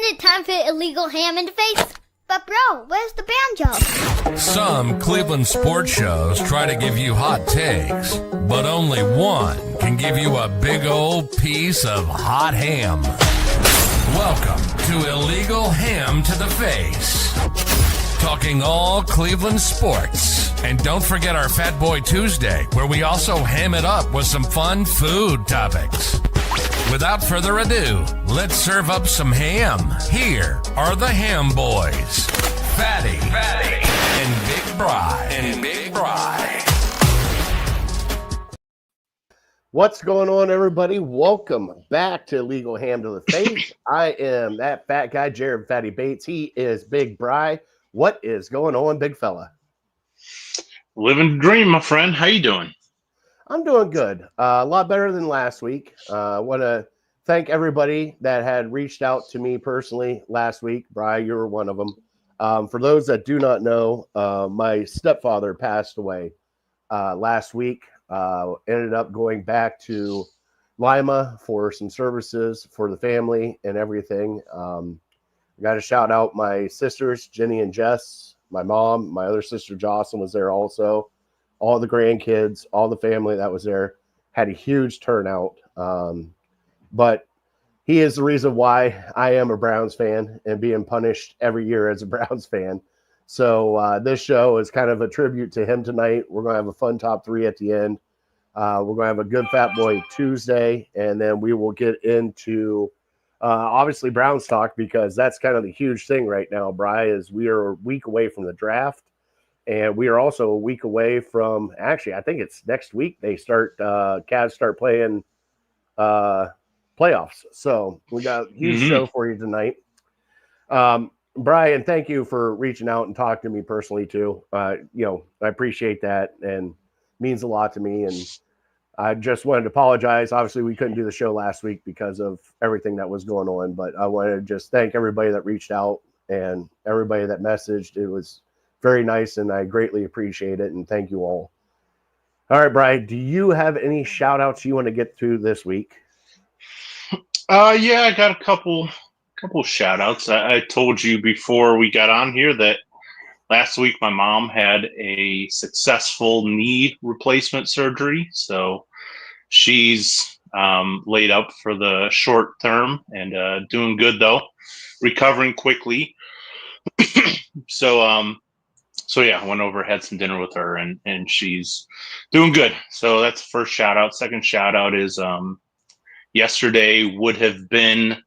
it time for illegal ham in the face? But bro, where's the banjo? Some Cleveland sports shows try to give you hot takes, but only one can give you a big old piece of hot ham. Welcome to Illegal Ham to the Face. Talking all Cleveland sports. And don't forget our Fat Boy Tuesday, where we also ham it up with some fun food topics. Without further ado, let's serve up some ham. Here are the Ham Boys, Fatty, and Big Bry. What's going on, everybody? Welcome back to Illegal Ham to the Face. I am that fat guy, Jared Fatty Bates. He is Big Bry. What is going on, big fella? Living the dream, my friend. How you doing? I'm doing good. A lot better than last week. I want to thank everybody that had reached out to me personally last week. Bri, you were one of them. For those that do not know, my stepfather passed away last week. Ended up going back to Lima for some services for the family and everything. I got to shout out my sisters, Jenny and Jess, my mom, my other sister, Jocelyn, was there also. All the grandkids, all the family that was there, had a huge turnout. But he is the reason why I am a Browns fan and being punished every year as a Browns fan. So this show is kind of a tribute to him tonight. We're going to have a fun top three at the end. We're going to have a good Fat Boy Tuesday, and then we will get into obviously Browns talk, because that's kind of the huge thing right now, Bri, is we are a week away from the draft. And we are also a week away from, actually, I think it's next week they start, Cavs start playing playoffs. So we got a huge show for you tonight. Brian, thank you for reaching out and talking to me personally too. I appreciate that and means a lot to me. And I just wanted to apologize. Obviously, we couldn't do the show last week because of everything that was going on, but I wanted to just thank everybody that reached out and everybody that messaged. It was very nice, and I greatly appreciate it, and thank you all. All right, Brian, do you have any shout-outs you want to get through this week? Yeah, I got a couple shout-outs. I told you before we got on here that last week my mom had a successful knee replacement surgery, so she's laid up for the short term and doing good, though, recovering quickly. So yeah, I went over, had some dinner with her, and she's doing good. So that's the first shout out. Second shout out is yesterday would have been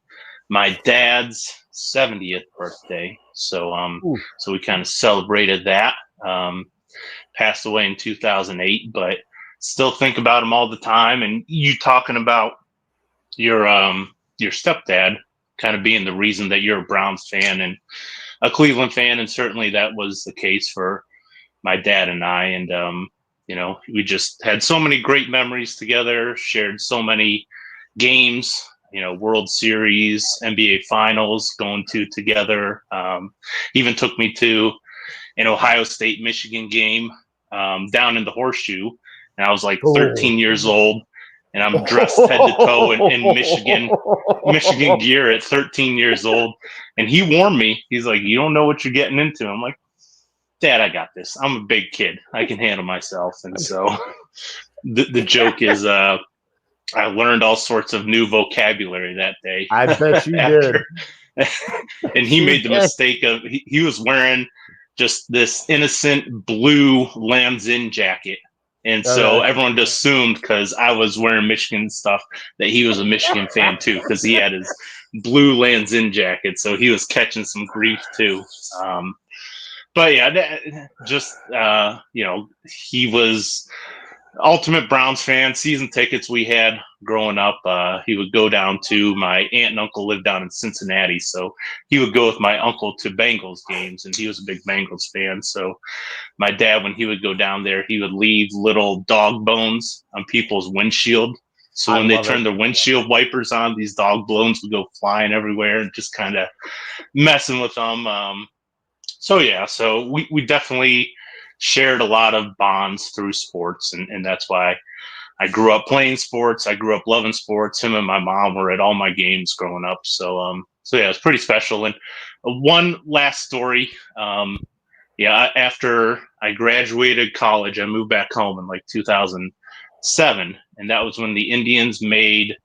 my dad's 70th birthday. So so we kind of celebrated that. Passed away in 2008, but still think about him all the time. And you talking about your stepdad kind of being the reason that you're a Browns fan and a Cleveland fan, and certainly that was the case for my dad and I. And we just had so many great memories together, shared so many games, World Series, NBA Finals, going to together. Even took me to an Ohio State Michigan game down in the Horseshoe, and I was like 13 years old. And I'm dressed head to toe in Michigan gear at 13 years old. And he warned me. He's like, "You don't know what you're getting into." I'm like, "Dad, I got this. I'm a big kid. I can handle myself." And so the joke is I learned all sorts of new vocabulary that day. I bet you did. And he made the mistake of, he was wearing just this innocent blue Lambs Inn jacket. And so everyone just assumed, because I was wearing Michigan stuff, that he was a Michigan fan too, because he had his blue Lands End jacket. So he was catching some grief too. But yeah, he was ultimate Browns fan. Season tickets we had growing up. He would go down to, my aunt and uncle lived down in Cincinnati, so he would go with my uncle to Bengals games, and he was a big Bengals fan. So my dad, when he would go down there, he would leave little dog bones on people's windshield. So when they turned their windshield wipers on, these dog bones would go flying everywhere, and just kind of messing with them. So we definitely shared a lot of bonds through sports, and that's why I grew up playing sports. I grew up loving sports. Him and my mom were at all my games growing up. So So yeah, it's pretty special. And one last story. After I graduated college, I moved back home in like 2007, and that was when the Indians made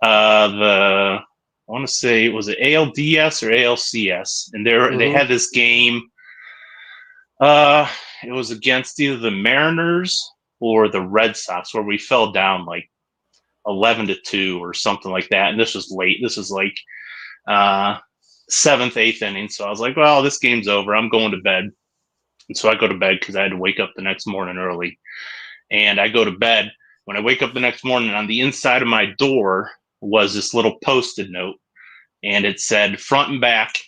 I want to say, was it ALDS or ALCS? And they had this game. It was against either the Mariners or the Red Sox, where we fell down like 11-2 or something like that. And this was late. This was like seventh, eighth inning. So I was like, well, this game's over. I'm going to bed. And so I go to bed because I had to wake up the next morning early. And I go to bed. When I wake up the next morning, on the inside of my door was this little Post-it note. And it said front and back,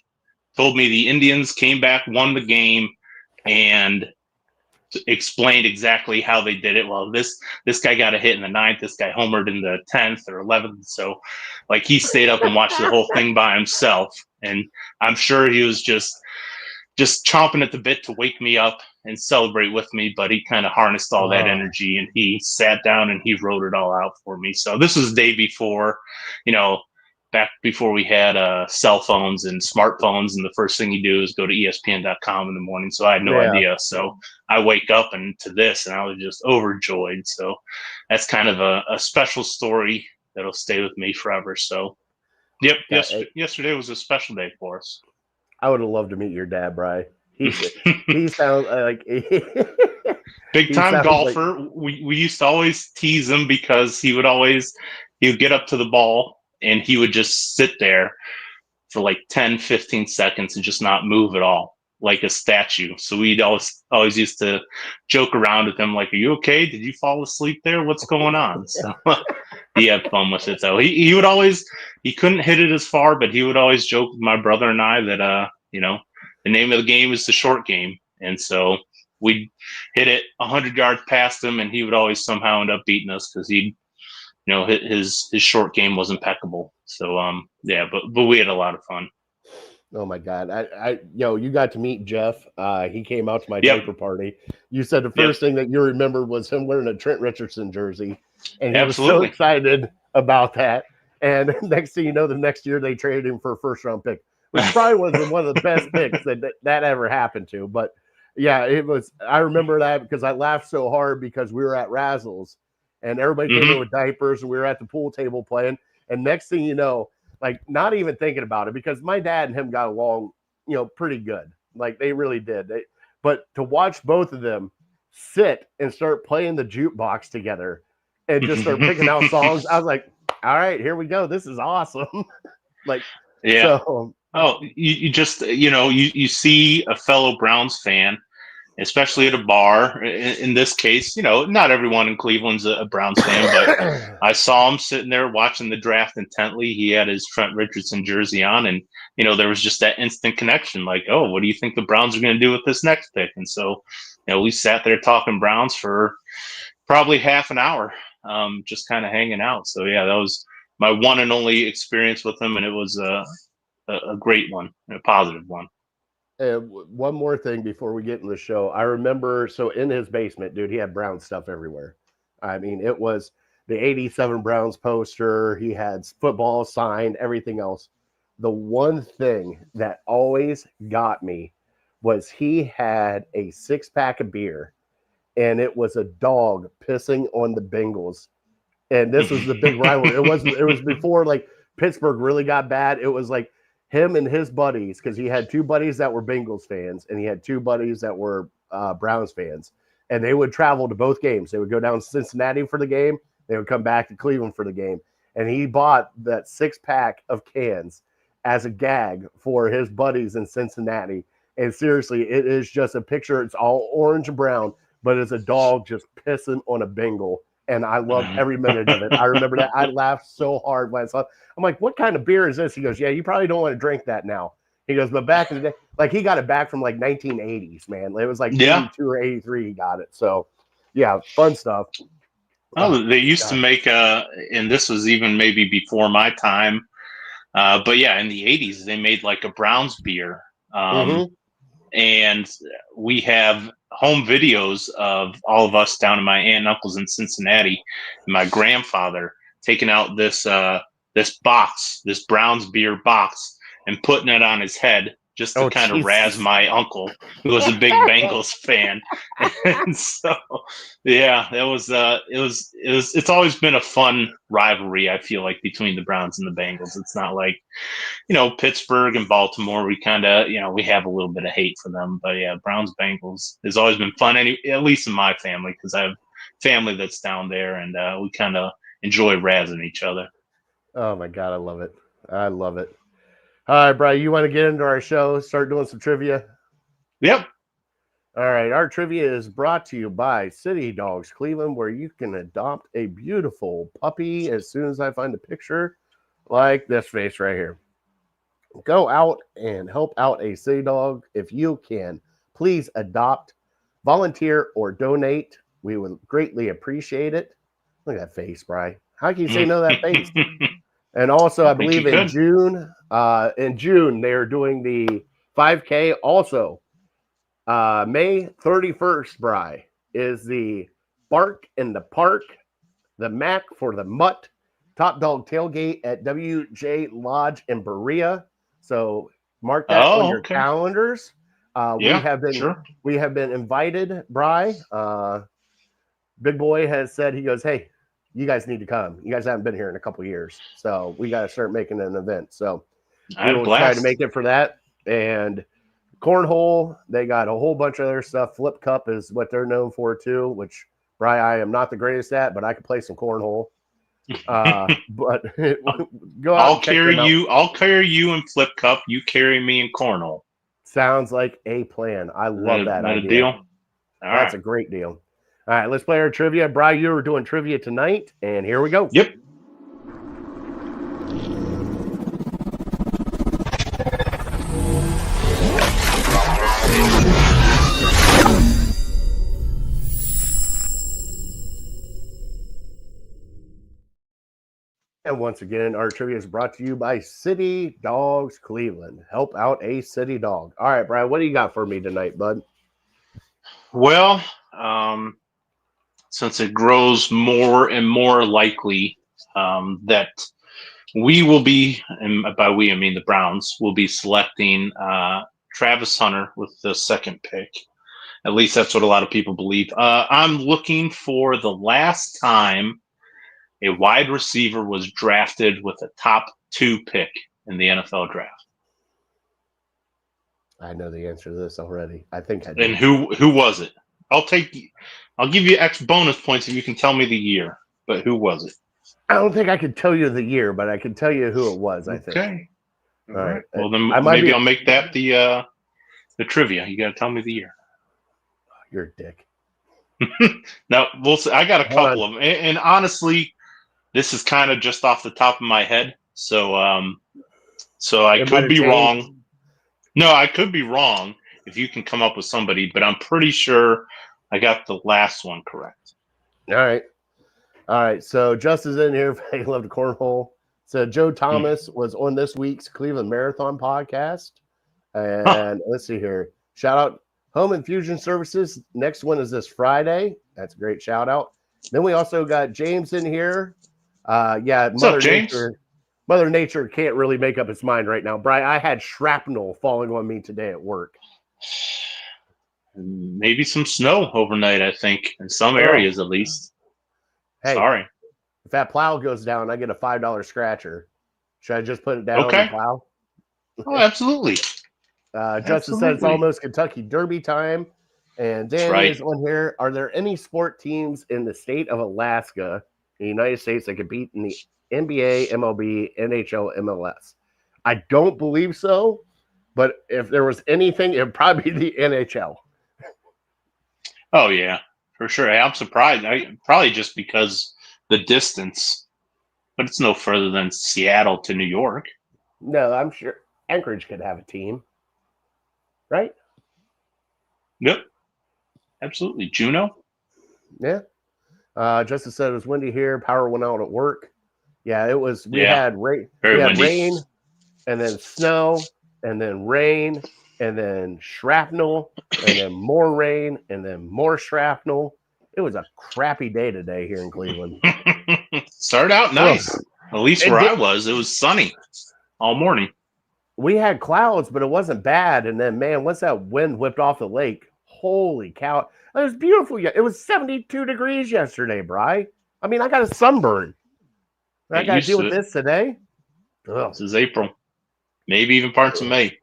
told me the Indians came back, won the game, and explained exactly how they did it. Well, this guy got a hit in the 9th. This guy homered in the 10th or 11th. So, like, he stayed up and watched the whole thing by himself. And I'm sure he was just chomping at the bit to wake me up and celebrate with me. But he kind of harnessed all that energy, and he sat down and he wrote it all out for me. So this was the day before, back before we had cell phones and smartphones, and the first thing you do is go to ESPN.com in the morning. So I had no idea. So I wake up to this, and I was just overjoyed. So that's kind of a special story that'll stay with me forever. So, yep, yesterday was a special day for us. I would have loved to meet your dad, Bri. He sounds like big time golfer. Like, we used to always tease him because he would get up to the ball and he would just sit there for like 10, 15 seconds and just not move at all, like a statue. So we'd always used to joke around with him, like, are you okay? Did you fall asleep there? What's going on? So he had fun with it, though. He would always, he couldn't hit it as far, but he would always joke with my brother and I that, the name of the game is the short game. And so we'd hit it 100 yards past him, and he would always somehow end up beating us because his short game was impeccable. So, but we had a lot of fun. Oh my God. You got to meet Jeff. He came out to my diaper party. You said the first thing that you remembered was him wearing a Trent Richardson jersey. And he was so excited about that. And next thing you know, the next year they traded him for a first-round pick, which probably was one of the best picks that ever happened to. But yeah, it was. I remember that because I laughed so hard because we were at Razzles and everybody came in with diapers and we were at the pool table playing. And next thing you know, like, not even thinking about it, because my dad and him got along, pretty good. Like, they really did. But to watch both of them sit and start playing the jukebox together and just start picking out songs, I was like, all right, here we go. This is awesome. So, you just, you see a fellow Browns fan, especially at a bar. In this case, not everyone in Cleveland's a Browns fan, but I saw him sitting there watching the draft intently. He had his Trent Richardson jersey on, and, there was just that instant connection, like, oh, what do you think the Browns are going to do with this next pick? And so, we sat there talking Browns for probably half an hour, just kind of hanging out. So, yeah, that was my one and only experience with him, and it was a great one, a positive one. One more thing before we get in the show. I remember, so in his basement, dude, he had Brown stuff everywhere. I mean, it was the 87 Browns poster. He had football signed, everything else. The one thing that always got me was he had a 6-pack of beer, and it was a dog pissing on the Bengals. And this was the big rivalry. It was before, like, Pittsburgh really got bad. It was like him and his buddies, because he had 2 buddies that were Bengals fans and he had 2 buddies that were Browns fans, and they would travel to both games. They would go down to Cincinnati for the game. They would come back to Cleveland for the game. And he bought that 6-pack of cans as a gag for his buddies in Cincinnati. And seriously, it is just a picture. It's all orange and brown, but it's a dog just pissing on a Bengal. And I loved every minute of it. I remember that. I laughed so hard when I saw it. I'm like, what kind of beer is this? He goes, yeah, you probably don't want to drink that now. He goes, but back in the day, like, he got it back from like 1980s, man. It was like 82 or 83 he got it. So, yeah, fun stuff. Oh, they used to make, and this was even maybe before my time, but yeah, in the 80s, they made like a Browns beer. And we have home videos of all of us down at my aunt and uncle's in Cincinnati, and my grandfather taking out this this box, this Browns beer box, and putting it on his head just to kind of razz my uncle, who was a big Bengals fan. And so, yeah, it's always been a fun rivalry, I feel like, between the Browns and the Bengals. It's not like, Pittsburgh and Baltimore, we kind of, we have a little bit of hate for them. But yeah, Browns Bengals has always been fun, at least in my family, because I have family that's down there, and we kind of enjoy razzing each other. Oh my God, I love it. I love it. All right, Brian, you want to get into our show, start doing some trivia? Yep. All right, our trivia is brought to you by City Dogs Cleveland, where you can adopt a beautiful puppy as soon as I find a picture like this face right here. Go out and help out a city dog if you can. Please adopt, volunteer, or donate. We would greatly appreciate it. Look at that face, Brian. How can you say no to that face? And also, I believe in June, they are doing the 5K. Also, May 31st, Bry, is the Bark in the Park, the Mac for the Mutt, Top Dog Tailgate at WJ Lodge in Berea. So mark that on your calendars. We have been invited, Bry. Big Boy has said, he goes, hey, you guys need to come. You guys haven't been here in a couple of years. So we got to start making an event. So we will try to make it for that. And cornhole, they got a whole bunch of other stuff. Flip Cup is what they're known for too, which, Bri, I am not the greatest at, but I can play some cornhole. But go out. I'll carry you in Flip Cup. You carry me in cornhole. Sounds like a plan. I love that idea. A deal? That's a great deal. All right, let's play our trivia. Bri, you were doing trivia tonight, and here we go. Yep. And once again, our trivia is brought to you by City Dogs Cleveland. Help out a city dog. All right, Brian, what do you got for me tonight, bud? Well, since it grows more and more likely that we will be, and by we I mean the Browns, will be selecting Travis Hunter with the second pick. At least that's what a lot of people believe. I'm looking for the last time a wide receiver was drafted with a top 2 pick in the NFL draft. I know the answer to this already. I think I do. And who was it? I'll give you X bonus points if you can tell me the year. But who was it? I don't think I could tell you the year, but I can tell you who it was, I think. Okay. All right. Well, then maybe I'll make that the trivia. You got to tell me the year. You're a dick. No, we'll see. I got a couple of them. And honestly, this is kind of just off the top of my head. So I could be wrong. No, I could be wrong if you can come up with somebody, but I'm pretty sure I got the last one correct. All right. So Justin's in here. He loved cornhole. So Joe Thomas was on this week's Cleveland Marathon podcast. And let's see here. Shout out Home Infusion Services. Next one is this Friday. That's a great shout out. Then we also got James in here. What's up, James? Mother Nature can't really make up its mind right now. Brian, I had shrapnel falling on me today at work. Maybe some snow overnight, I think, in some areas at least. Hey, sorry. If that plow goes down, I get a $5 scratcher. Should I just put it down on the plow? Oh, absolutely. Justin said it's almost Kentucky Derby time. And Danny is on here. Are there any sport teams in the state of Alaska, in the United States, that compete in the NBA, MLB, NHL, MLS? I don't believe so, but if there was anything, it would probably be the NHL. Oh, yeah, for sure. I'm surprised. Probably just because the distance, but it's no further than Seattle to New York. No, I'm sure Anchorage could have a team, right? Yep, absolutely. Juneau? Yeah. Justin said it was windy here. Power went out at work. Yeah, it was. We had rain. We had rain, and then snow, and then rain, and then shrapnel, and then more rain, and then more shrapnel. It was a crappy day today here in Cleveland. Started out nice. At least where I was, it was sunny all morning. We had clouds, but it wasn't bad. And then, man, once that wind whipped off the lake, holy cow. It was beautiful. It was 72 degrees yesterday, Bri. I mean, I got a sunburn. I got to deal with this today. Ugh. This is April. Maybe even parts of May.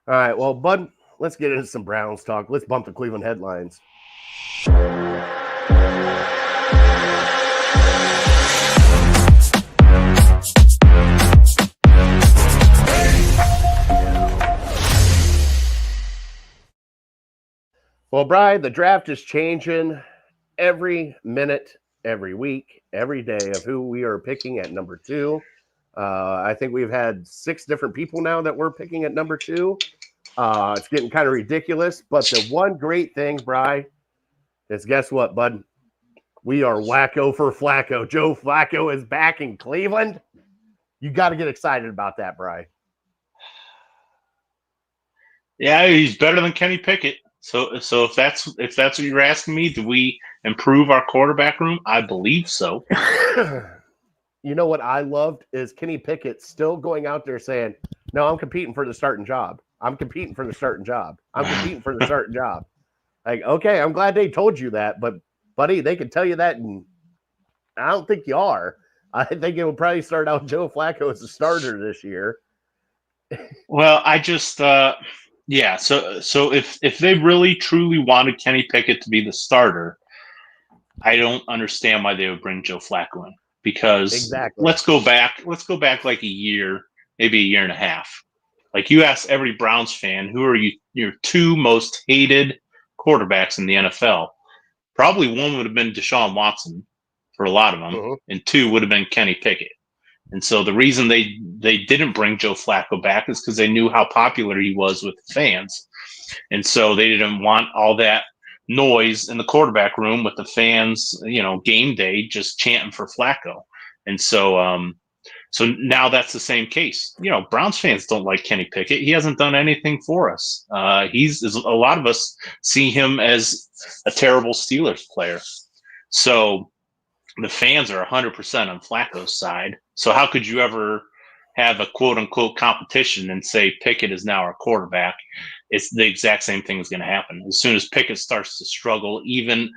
All right, well, Bud, let's get into some Browns talk. Let's bump the Cleveland headlines. Well, Brian, the draft is changing every minute, every week, every day of who we are picking at number 2. I think we've had 6 different people now that we're picking at number 2. It's getting kind of ridiculous, but the one great thing, Bri, is guess what, bud? We are wacko for Flacco. Joe Flacco is back in Cleveland. You got to get excited about that, Bri. Yeah, he's better than Kenny Pickett. So if that's what you're asking me, do we improve our quarterback room? I believe so. You know what I loved is Kenny Pickett still going out there saying, "No, I'm competing for the starting job. I'm competing for the starting job. I'm competing for the starting job." Like, okay, I'm glad they told you that, but buddy, they can tell you that, and I don't think you are. I think it will probably start out Joe Flacco as a starter this year. Well, I just yeah. So if they really truly wanted Kenny Pickett to be the starter, I don't understand why they would bring Joe Flacco in. Because let's go back like a year, maybe a year and a half. Like you ask every Browns fan, who are your 2 most hated quarterbacks in the NFL? Probably one would have been Deshaun Watson for a lot of them, and 2 would have been Kenny Pickett. And so the reason they didn't bring Joe Flacco back is because they knew how popular he was with the fans. And so they didn't want all that noise in the quarterback room with the fans, game day just chanting for Flacco. And so so now that's the same case. Browns fans don't like Kenny Pickett. He hasn't done anything for us. A lot of us see him as a terrible Steelers player. So the fans are 100% on Flacco's side. So how could you ever have a quote unquote competition and say Pickett is now our quarterback? It's the exact same thing is going to happen. As soon as Pickett starts to struggle, even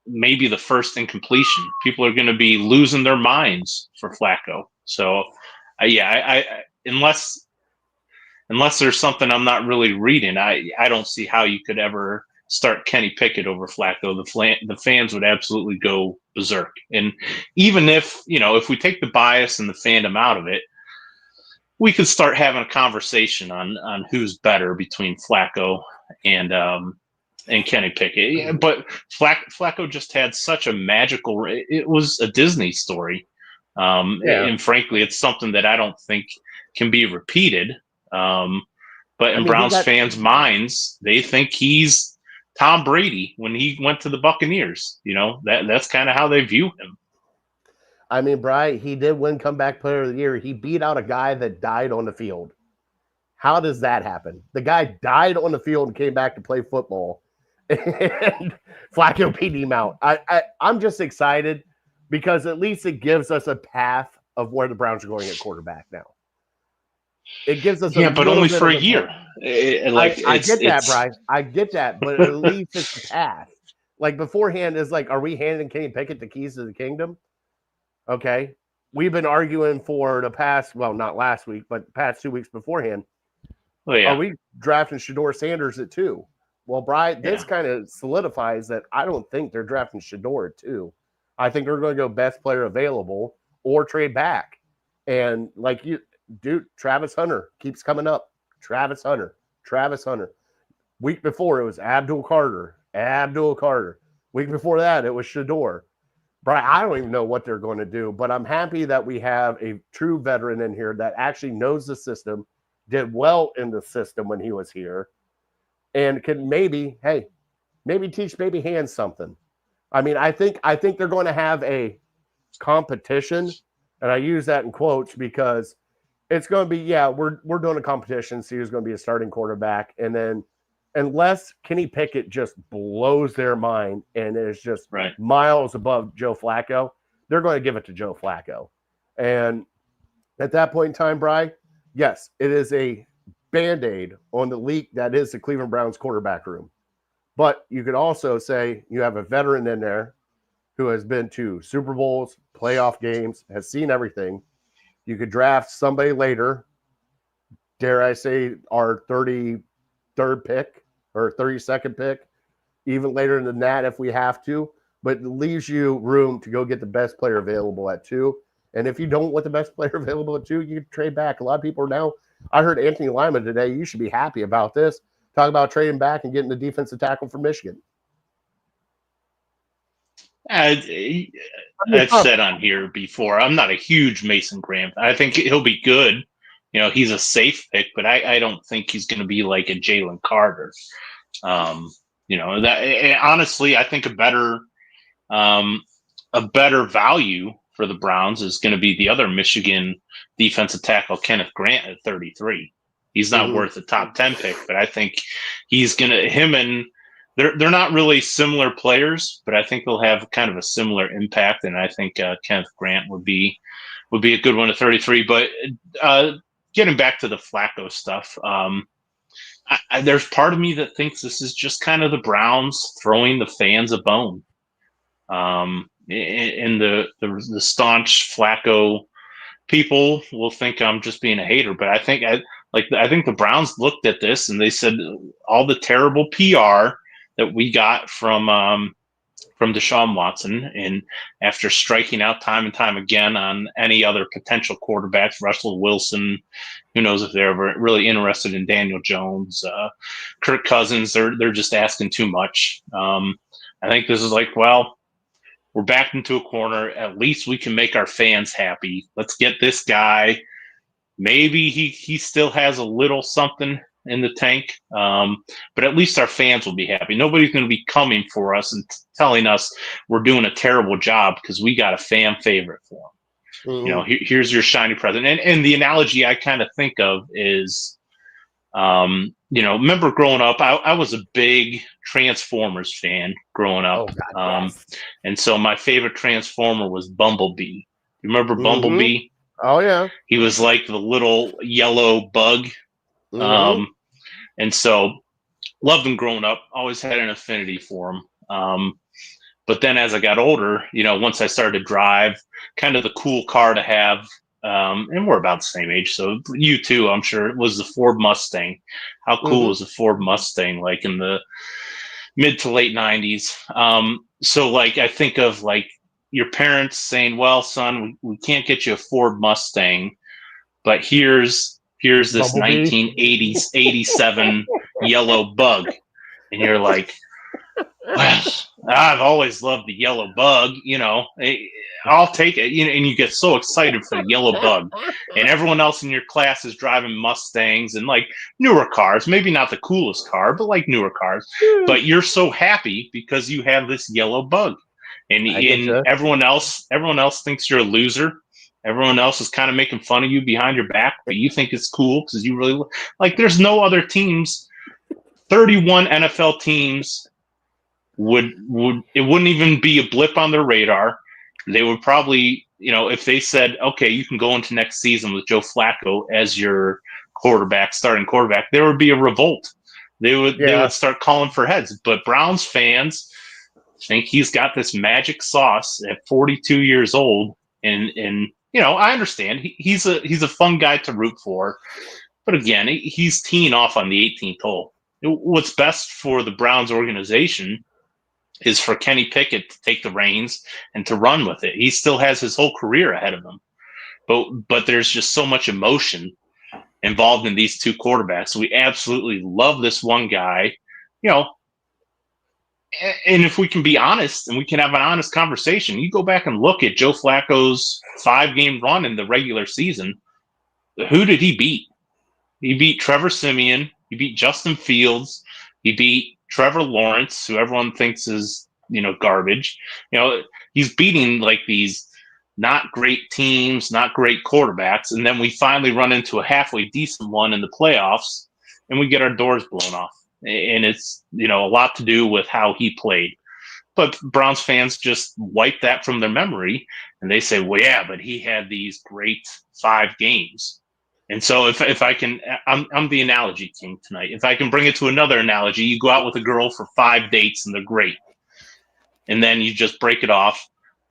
maybe the first incompletion, people are going to be losing their minds for Flacco. So, I unless there's something I'm not really reading, I don't see how you could ever start Kenny Pickett over Flacco. The fans would absolutely go berserk. And even if we take the bias and the fandom out of it, we could start having a conversation on who's better between Flacco and Kenny Pickett. But Flacco just had such a magical. It was a Disney story, and frankly, it's something that I don't think can be repeated. But in Browns fans' minds, they think he's Tom Brady when he went to the Buccaneers. That's kind of how they view him. I mean, Bri, he did win comeback player of the year. He beat out a guy that died on the field. How does that happen? The guy died on the field and came back to play football, and Flacco beat him out. I'm just excited because at least it gives us a path of where the Browns are going at quarterback now. It gives us but only for a year. I get that, Bri. I get that, but at least it's a path. Like beforehand is like, are we handing Kenny Pickett the keys to the kingdom? Okay, we've been arguing for the past, well, not last week, but past 2 weeks beforehand. Oh, yeah. Are we drafting Shedeur Sanders at 2? Well, Brian, this kind of solidifies that I don't think they're drafting Shedeur at 2. I think they're going to go best player available or trade back. And Travis Hunter keeps coming up. Travis Hunter. Week before, it was Abdul Carter. Week before that, it was Shedeur. Brian, I don't even know what they're going to do, but I'm happy that we have a true veteran in here that actually knows the system, did well in the system when he was here, and can maybe teach baby hands something. I mean, I think they're going to have a competition, and I use that in quotes because it's going to be, we're doing a competition, see who's going to be a starting quarterback, and then unless Kenny Pickett just blows their mind and is just miles above Joe Flacco, they're going to give it to Joe Flacco. And at that point in time, Bri, yes, it is a Band-Aid on the leak that is the Cleveland Browns quarterback room. But you could also say you have a veteran in there who has been to Super Bowls, playoff games, has seen everything. You could draft somebody later, dare I say our 33rd pick or 32nd pick, even later than that if we have to. But it leaves you room to go get the best player available at 2. And if you don't want the best player available at 2, you can trade back. A lot of people are now – I heard Anthony Lyman today. You should be happy about this. Talk about trading back and getting the defensive tackle from Michigan. I've said on here before, I'm not a huge Mason Graham. I think he'll be good. You know, he's a safe pick, but I don't think he's going to be like a Jalen Carter. You know, that honestly, I think a better value for the Browns is going to be the other Michigan defensive tackle, Kenneth Grant, at 33. He's not worth a top 10 pick, but I think he's going to, him and they're not really similar players, but I think they'll have kind of a similar impact. And I think Kenneth Grant would be a good one at 33. But getting back to the Flacco stuff, there's part of me that thinks this is just kind of the Browns throwing the fans a bone. And the staunch Flacco people will think I'm just being a hater, but I think the Browns looked at this and they said all the terrible PR that we got from Deshaun Watson, and after striking out time and time again on any other potential quarterbacks, Russell Wilson, who knows if they're ever really interested in Daniel Jones, Kirk Cousins, they're just asking too much. I think this is like, well, we're backed into a corner. At least we can make our fans happy. Let's get this guy. Maybe he still has a little something in the tank, but at least our fans will be happy. Nobody's going to be coming for us and telling us we're doing a terrible job because we got a fan favorite for him. You know, here's your shiny present. And the analogy I kind of think of is, you know, remember growing up, I was a big Transformers fan growing up. Oh, God, yes. And so my favorite Transformer was Bumblebee. You remember Bumblebee? Oh, yeah. He was like the little yellow bug. And so loved him growing up, always had an affinity for him. But then as I got older, you know, once I started to drive, kind of the cool car to have, and we're about the same age, so you too, I'm sure, it was the Ford Mustang. How cool was the Ford Mustang, like in the mid to late 90s? So like I think of like your parents saying, well, son, we can't get you a Ford Mustang, but here's this Bumblebee? 1980s 87 yellow bug. And you're like, well, I've always loved the yellow bug, you know, I'll take it. You know, and you get so excited for the yellow bug, and everyone else in your class is driving Mustangs and like newer cars, maybe not the coolest car, but like newer cars, but you're so happy because you have this yellow bug, and everyone else thinks you're a loser. Everyone else is kind of making fun of you behind your back, but you think it's cool because you really like. There's no other teams. 31 NFL teams would it wouldn't even be a blip on their radar. They would probably, you know, if they said, okay, you can go into next season with Joe Flacco as your quarterback, starting quarterback, there would be a revolt. They would start calling for heads. But Browns fans think he's got this magic sauce at 42 years old, and you know, I understand he's a fun guy to root for, but again, he's teeing off on the 18th hole. What's best for the Browns organization is for Kenny Pickett to take the reins and to run with it. He still has his whole career ahead of him, but there's just so much emotion involved in these two quarterbacks. We absolutely love this one guy, you know. And if we can be honest and we can have an honest conversation, you go back and look at Joe Flacco's 5-game run in the regular season. Who did he beat? He beat Trevor Siemian. He beat Justin Fields. He beat Trevor Lawrence, who everyone thinks is, you know, garbage. You know, he's beating like these not great teams, not great quarterbacks. And then we finally run into a halfway decent one in the playoffs and we get our doors blown off. And it's, you know, a lot to do with how he played. but Browns fans just wipe that from their memory, and they say, well, yeah, but he had these great 5 games. And so if I can, I'm the analogy king tonight. If I can bring it to another analogy, you go out with a girl for 5 dates and they're great. And then you just break it off.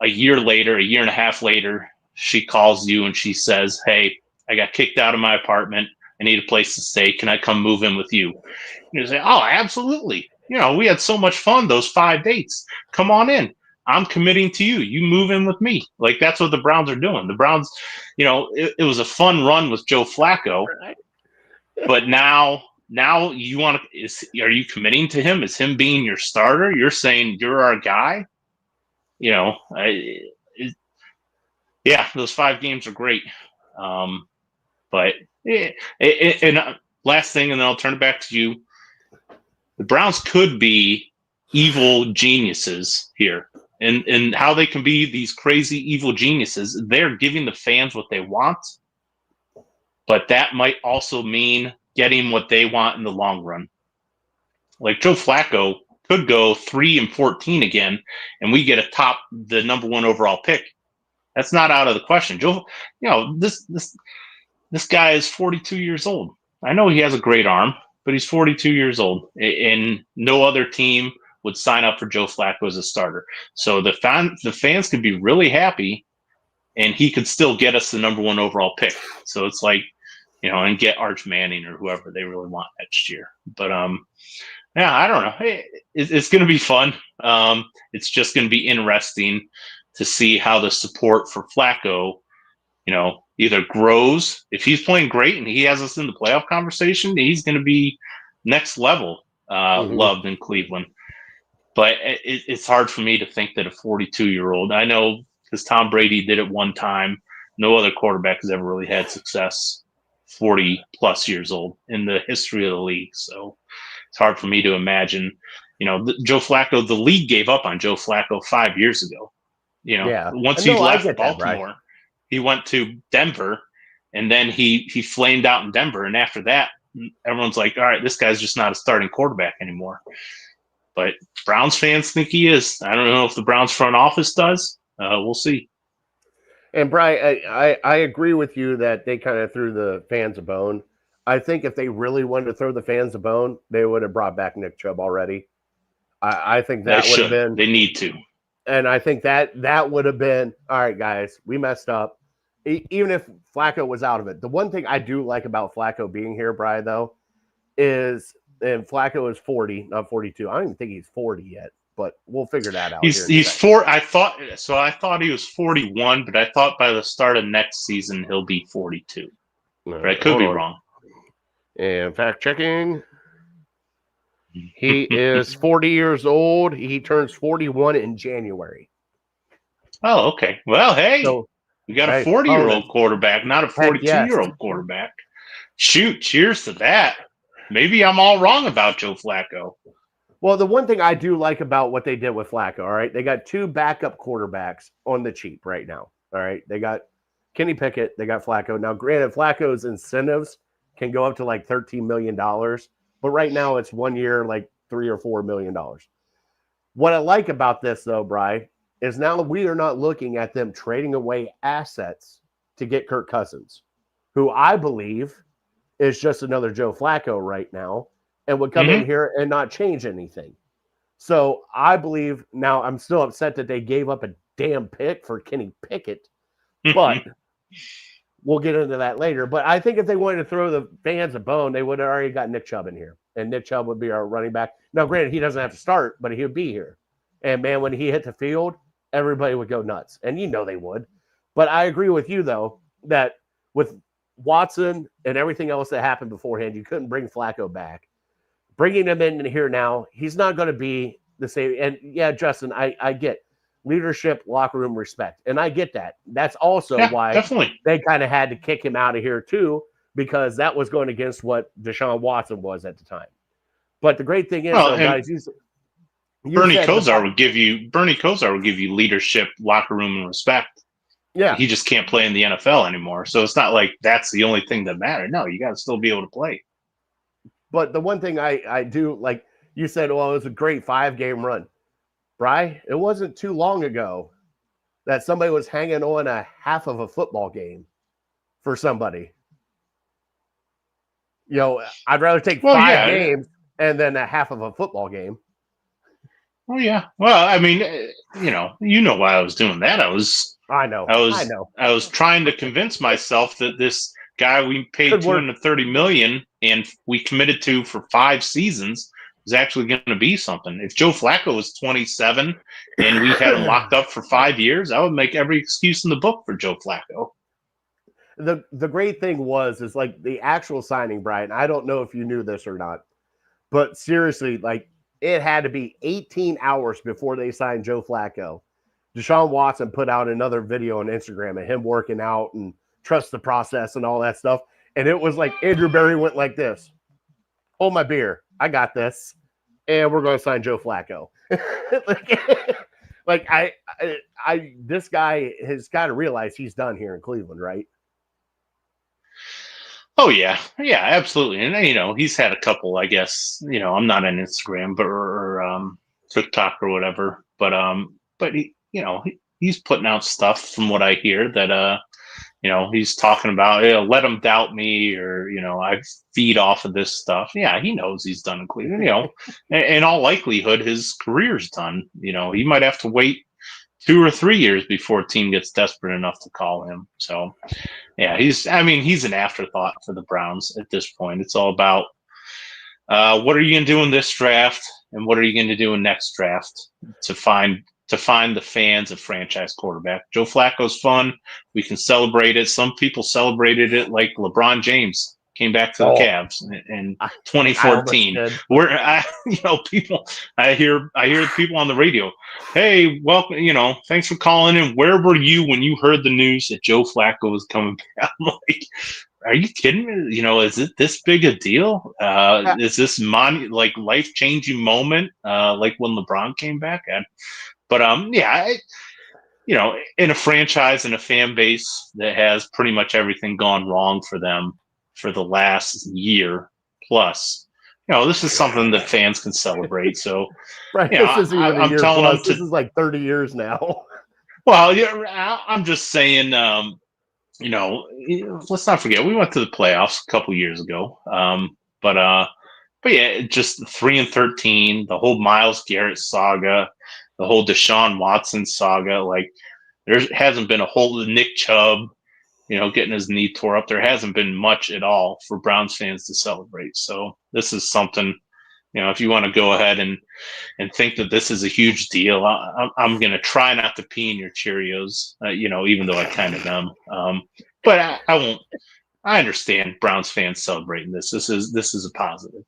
A year later, a year and a half later, she calls you and she says, hey, I got kicked out of my apartment. I need a place to stay. Can I come move in with you? And you say, oh, absolutely. We had so much fun those 5 dates. Come on in. I'm committing to you. You move in with me. Like, that's what the Browns are doing. The Browns, it was a fun run with Joe Flacco, but now you want to, are you committing to him? Is him being your starter? You're saying you're our guy? Those 5 games are great. But last thing, and then I'll turn it back to you. The Browns could be evil geniuses here. And how they can be these crazy evil geniuses, they're giving the fans what they want, but that might also mean getting what they want in the long run. Like Joe Flacco could go 3-14 again, and we get the number 1 overall pick. That's not out of the question. Joe, this guy is 42 years old. I know he has a great arm, but he's 42 years old, and no other team would sign up for Joe Flacco as a starter. So the fans could be really happy, and he could still get us the number 1 overall pick. So it's like, and get Arch Manning or whoever they really want next year. But I don't know. It's going to be fun. It's just going to be interesting to see how the support for Flacco, either grows. If he's playing great and he has us in the playoff conversation, he's going to be next level loved in Cleveland. But it's hard for me to think that a 42-year-old, I know because Tom Brady did it one time, no other quarterback has ever really had success 40-plus years old in the history of the league. So it's hard for me to imagine, Joe Flacco, the league gave up on Joe Flacco 5 years ago. Once he left Baltimore, he went to Denver, and then he flamed out in Denver. And after that, everyone's like, all right, this guy's just not a starting quarterback anymore. But Browns fans think he is. I don't know if the Browns front office does. We'll see. And Brian, I agree with you that they kind of threw the fans a bone. I think if they really wanted to throw the fans a bone, they would have brought back Nick Chubb already. I think that would have been. They need to. And I think that would have been, all right, guys, we messed up. Even if Flacco was out of it. The one thing I do like about Flacco being here, Brian, though, is – and Flacco is 40, not 42. I don't even think he's 40 yet, but we'll figure that out. He's 4. I thought he was 41, but I thought by the start of next season he'll be 42. But I could be wrong. And fact checking, he is 40 years old. He turns 41 in January. Oh, okay. Well, hey, we got a 40-year-old quarterback, not a 42-year-old quarterback. Shoot, cheers to that. Maybe I'm all wrong about Joe Flacco. Well, the one thing I do like about what they did with Flacco, all right, they got 2 backup quarterbacks on the cheap right now. All right, they got Kenny Pickett, they got Flacco. Now, granted, Flacco's incentives can go up to like $13 million, but right now it's 1 year, like $3 or $4 million. What I like about this, though, Bri, is now we are not looking at them trading away assets to get Kirk Cousins, who I believe is just another Joe Flacco right now and would come in here and not change anything. So I believe now I'm still upset that they gave up a damn pick for Kenny Pickett, but we'll get into that later. But I think if they wanted to throw the fans a bone, they would have already got Nick Chubb in here, and Nick Chubb would be our running back. Now, granted, he doesn't have to start, but he would be here. And, man, when he hit the field, everybody would go nuts, and they would. But I agree with you, though, that with Watson and everything else that happened beforehand, you couldn't bring Flacco back. Bringing him in here now, he's not going to be the same. And, yeah, Justin, I get leadership, locker room respect, and I get that. That's also why they kind of had to kick him out of here, too, because that was going against what Deshaun Watson was at the time. But the great thing is, guys, Bernie Kosar would give you leadership, locker room, and respect. Yeah, he just can't play in the NFL anymore. So it's not like that's the only thing that mattered. No, you got to still be able to play. But the one thing I do, like you said, well, it was a great 5-game run. Bri, it wasn't too long ago that somebody was hanging on a half of a football game for somebody. You know, I'd rather take 5 games and then a half of a football game. Well, yeah. Well, I mean, you know why I was doing that. I know. I was trying to convince myself that this guy we paid $230 million and we committed to for 5 seasons is actually going to be something. If Joe Flacco was 27 and we had him locked up for 5 years, I would make every excuse in the book for Joe Flacco. The great thing is like the actual signing, Brian. I don't know if you knew this or not, but seriously, like it had to be 18 hours before they signed Joe Flacco. Deshaun Watson put out another video on Instagram of him working out and trust the process and all that stuff. And it was like Andrew Berry went like this. Hold my beer. I got this. And we're going to sign Joe Flacco. This guy has got to realize he's done here in Cleveland, right? Oh, yeah. Yeah, absolutely. And, you know, he's had a couple, I guess, you know, I'm not on Instagram or TikTok or whatever, but he, you know, he's putting out stuff from what I hear that, you know, he's talking about, let him doubt me or, you know, I feed off of this stuff. Yeah, he knows he's done in Cleveland, you know, in all likelihood, his career's done. You know, he might have to wait 2 or 3 years before a team gets desperate enough to call him. So, yeah, he's an afterthought for the Browns at this point. It's all about what are you going to do in this draft and what are you going to do in next draft to find the fans a franchise quarterback. Joe Flacco's fun. We can celebrate it. Some people celebrated it like LeBron James came back to the Cavs in 2014. I hear people on the radio. Hey, welcome. You know, thanks for calling in. Where were you when you heard the news that Joe Flacco was coming back? I'm like, are you kidding me? You know, is it this big a deal? Is this life-changing moment like when LeBron came back? But you know, in a franchise and a fan base that has pretty much everything gone wrong for them for the last year plus, you know, this is something that fans can celebrate. So, right, this isn't even a year plus. This is like 30 years now. Well, yeah, I'm just saying. You know, let's not forget we went to the playoffs a couple years ago. But yeah, just 3-13, the whole Myles Garrett saga, the whole Deshaun Watson saga. Like, there hasn't been a whole Nick Chubb, you know, getting his knee tore up. There hasn't been much at all for Browns fans to celebrate. So this is something, you know, if you want to go ahead and think that this is a huge deal, I'm going to try not to pee in your Cheerios, you know, even though I kind of am. But I won't. I understand Browns fans celebrating this. This is a positive.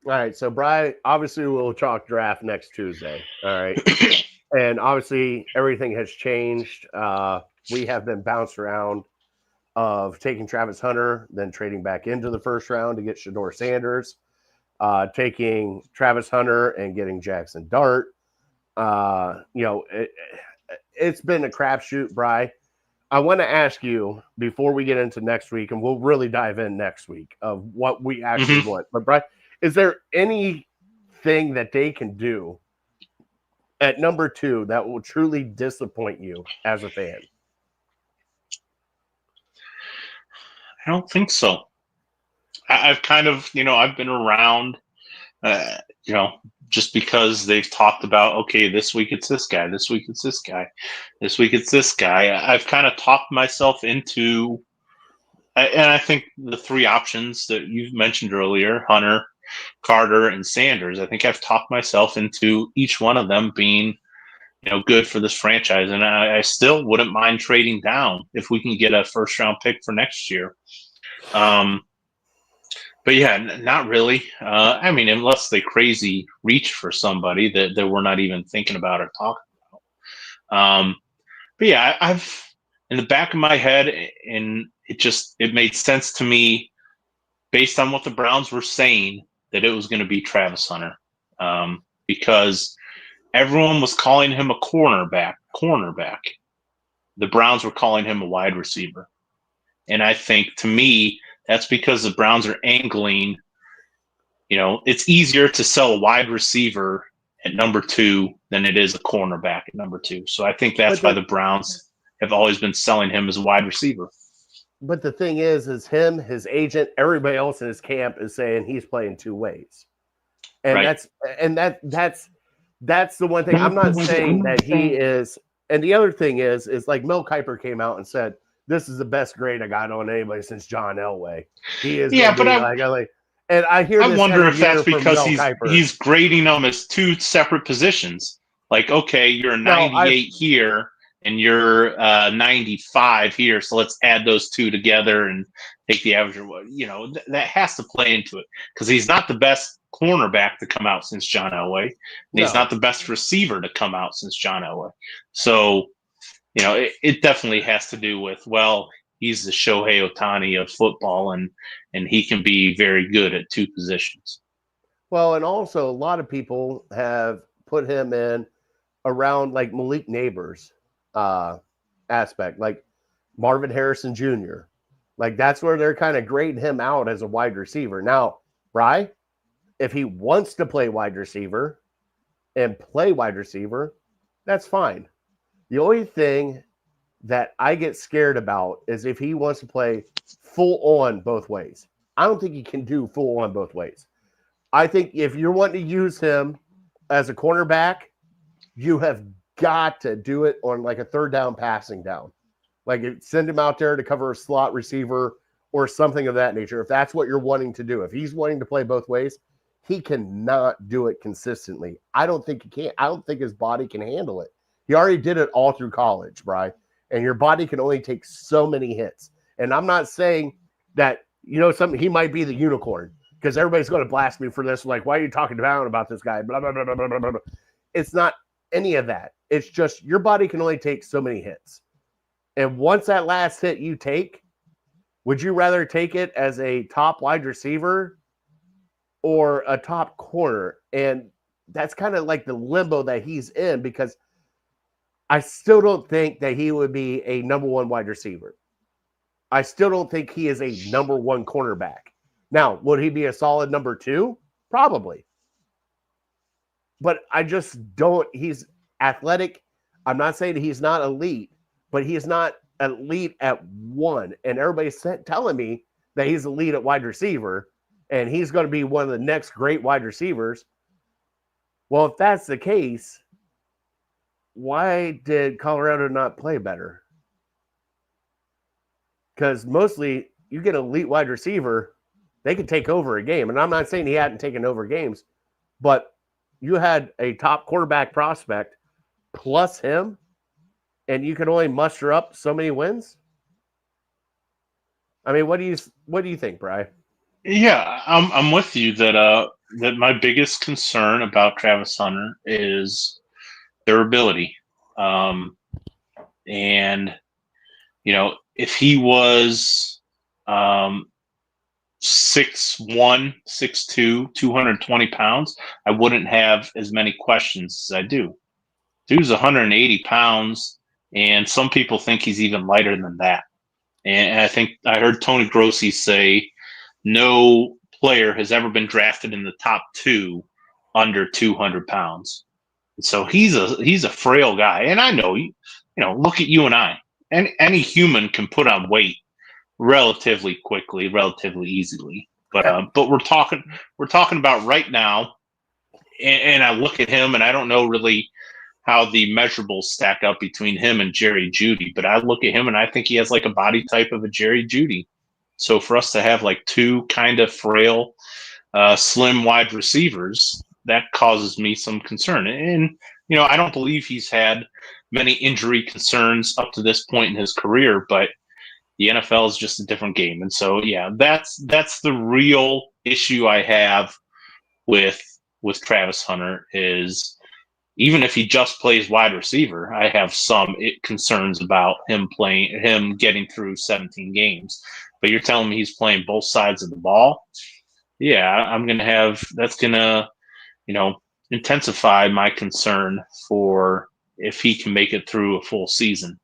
All right, so Brian, obviously we'll talk draft next Tuesday. All right, and obviously everything has changed. We have been bounced around of taking Travis Hunter, then trading back into the first round to get Shedeur Sanders, taking Travis Hunter and getting Jackson Dart. You know, it's been a crapshoot, Bri. I want to ask you before we get into next week, and we'll really dive in next week of what we actually want. But Bri, is there anything that they can do at number 2 that will truly disappoint you as a fan? I don't think so. I've kind of, you know, I've been around, you know, just because they've talked about, okay, this week it's this guy, this week it's this guy, this week it's this guy. I've kind of talked myself into, and I think the 3 options that you've mentioned earlier, Hunter, Carter, and Sanders, I think I've talked myself into each one of them being, you know, good for this franchise. And I still wouldn't mind trading down if we can get a first-round pick for next year. But yeah, not really. I mean, unless they crazy reach for somebody that we're not even thinking about or talking about. But yeah, I've in the back of my head, and it made sense to me based on what the Browns were saying that it was going to be Travis Hunter, because everyone was calling him a cornerback. The Browns were calling him a wide receiver, and I think to me, that's because the Browns are angling, you know, it's easier to sell a wide receiver at number 2 than it is a cornerback at number 2. So I think that's But why the Browns have always been selling him as a wide receiver. But the thing is him, his agent, everybody else in his camp is saying he's playing two ways. And Right. that's the one thing. I'm not saying that he is. And the other thing is like Mel Kiper came out and said, this is the best grade I got on anybody since John Elway. He is. Yeah, but and I hear. I wonder if that's because Kiper. he's grading them as two separate positions. Like, okay, you're a 98 here and you're 95 here, so let's add those two together and take the average. You know, that has to play into it because he's not the best cornerback to come out since John Elway. And he's not the best receiver to come out since John Elway. So, you know, it definitely has to do with, well, he's the Shohei Ohtani of football, and he can be very good at two positions. Well, and also a lot of people have put him in around like Malik Neighbors aspect, like Marvin Harrison Jr. Like that's where they're kind of grading him out as a wide receiver. Now, Bri, if he wants to play wide receiver and play wide receiver, that's fine. The only thing that I get scared about is if he wants to play full on both ways. I don't think he can do full on both ways. I think if you're wanting to use him as a cornerback, you have got to do it on like a third down passing down. Like send him out there to cover a slot receiver or something of that nature. If that's what you're wanting to do, if he's wanting to play both ways, he cannot do it consistently. I don't think he can. I don't think his body can handle it. He already did it all through college, Bri. And your body can only take so many hits. And I'm not saying that, you know, he might be the unicorn because everybody's going to blast me for this. Like, why are you talking down about this guy? Blah, blah, blah, blah, blah, blah, blah. It's not any of that. It's just your body can only take so many hits. And once that last hit you take, would you rather take it as a top wide receiver or a top corner? And that's kind of like the limbo that he's in because I still don't think that he would be a number one wide receiver. I still don't think he is a number one cornerback. Now, would he be a solid number two? Probably. But I just don't. He's athletic. I'm not saying he's not elite, but he's not elite at one. And everybody's telling me that he's elite at wide receiver and he's going to be one of the next great wide receivers. Well, if that's the case, why did Colorado not play better? Because mostly you get an elite wide receiver, they can take over a game. And I'm not saying he hadn't taken over games, but you had a top quarterback prospect plus him, and you can only muster up so many wins. I mean, what do you think, Bri? Yeah, I'm with you that that my biggest concern about Travis Hunter is durability. And, you know, if he was 6'1", 6'2", 220 pounds, I wouldn't have as many questions as I do. Dude's 180 pounds, and some people think he's even lighter than that. And I think I heard Tony Grossi say no player has ever been drafted in the top 2 under 200 pounds. So he's a frail guy, and I know you know. Look at you and I. And any human can put on weight relatively quickly, relatively easily. But we're talking about right now, and I look at him, and I don't know really how the measurables stack up between him and Jerry Jeudy. But I look at him, and I think he has like a body type of a Jerry Jeudy. So for us to have like two kind of frail, slim wide receivers, that causes me some concern. And, you know, I don't believe he's had many injury concerns up to this point in his career, but the NFL is just a different game. And so, yeah, that's the real issue I have with Travis Hunter is even if he just plays wide receiver, I have some concerns about him getting through 17 games. But you're telling me he's playing both sides of the ball? Yeah, that's going to, you know, intensify my concern for if he can make it through a full season.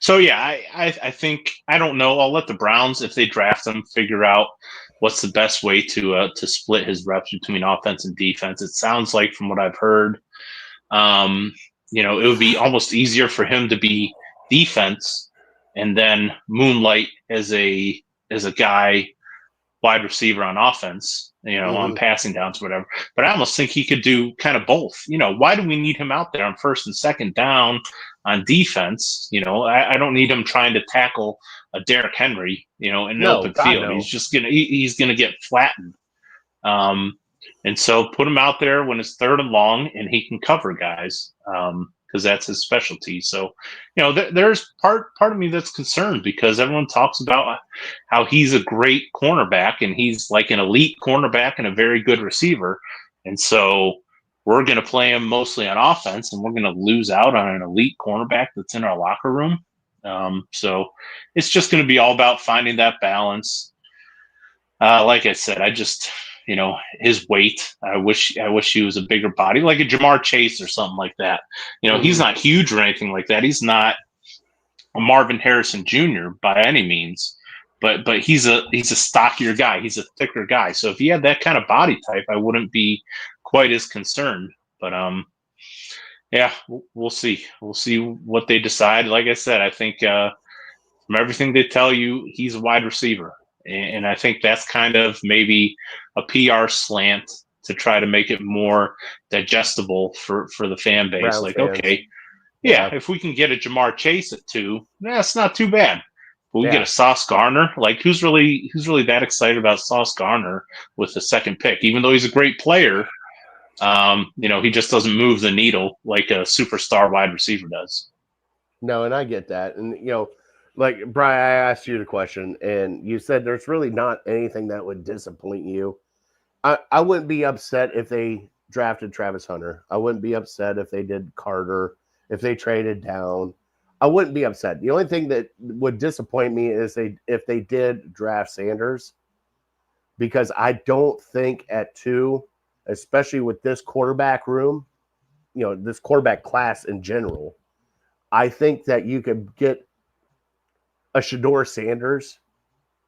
So yeah, I think, I don't know. I'll let the Browns, if they draft him, figure out what's the best way to split his reps between offense and defense. It sounds like, from what I've heard, it would be almost easier for him to be defense and then moonlight as a guy, wide receiver on offense, on passing downs, whatever. But I almost think he could do kind of both. Why do we need him out there on first and second down on defense? I don't need him trying to tackle a Derrick Henry, in an open field. No. He's just he's gonna get flattened. And so put him out there when it's third and long, and he can cover guys, because that's his specialty. So, there's part of me that's concerned, because everyone talks about how he's a great cornerback, and he's like an elite cornerback and a very good receiver. And so we're going to play him mostly on offense, and we're going to lose out on an elite cornerback that's in our locker room. So it's just going to be all about finding that balance. Like I said, I just, his weight, I wish he was a bigger body, like a Jamar Chase or something like that. He's not huge or anything like that. He's not a Marvin Harrison Jr. by any means, but he's a stockier guy. He's a thicker guy. So if he had that kind of body type, I wouldn't be quite as concerned. But yeah, we'll see. We'll see what they decide. Like I said, I think from everything they tell you, he's a wide receiver. And I think that's kind of maybe a PR slant to try to make it more digestible for the fan base. Browns fans. Okay, yeah, if we can get a Jamar Chase at 2, that's not too bad. But we get a Sauce Gardner. Like, who's really that excited about Sauce Gardner with the second pick? Even though he's a great player, he just doesn't move the needle like a superstar wide receiver does. No, and I get that. And, like, Brian, I asked you the question, and you said there's really not anything that would disappoint you. I wouldn't be upset if they drafted Travis Hunter. I wouldn't be upset if they did Carter, if they traded down. I wouldn't be upset. The only thing that would disappoint me is if they did draft Sanders, because I don't think at 2, especially with this quarterback room, this quarterback class in general, I think that you could get a Shedeur Sanders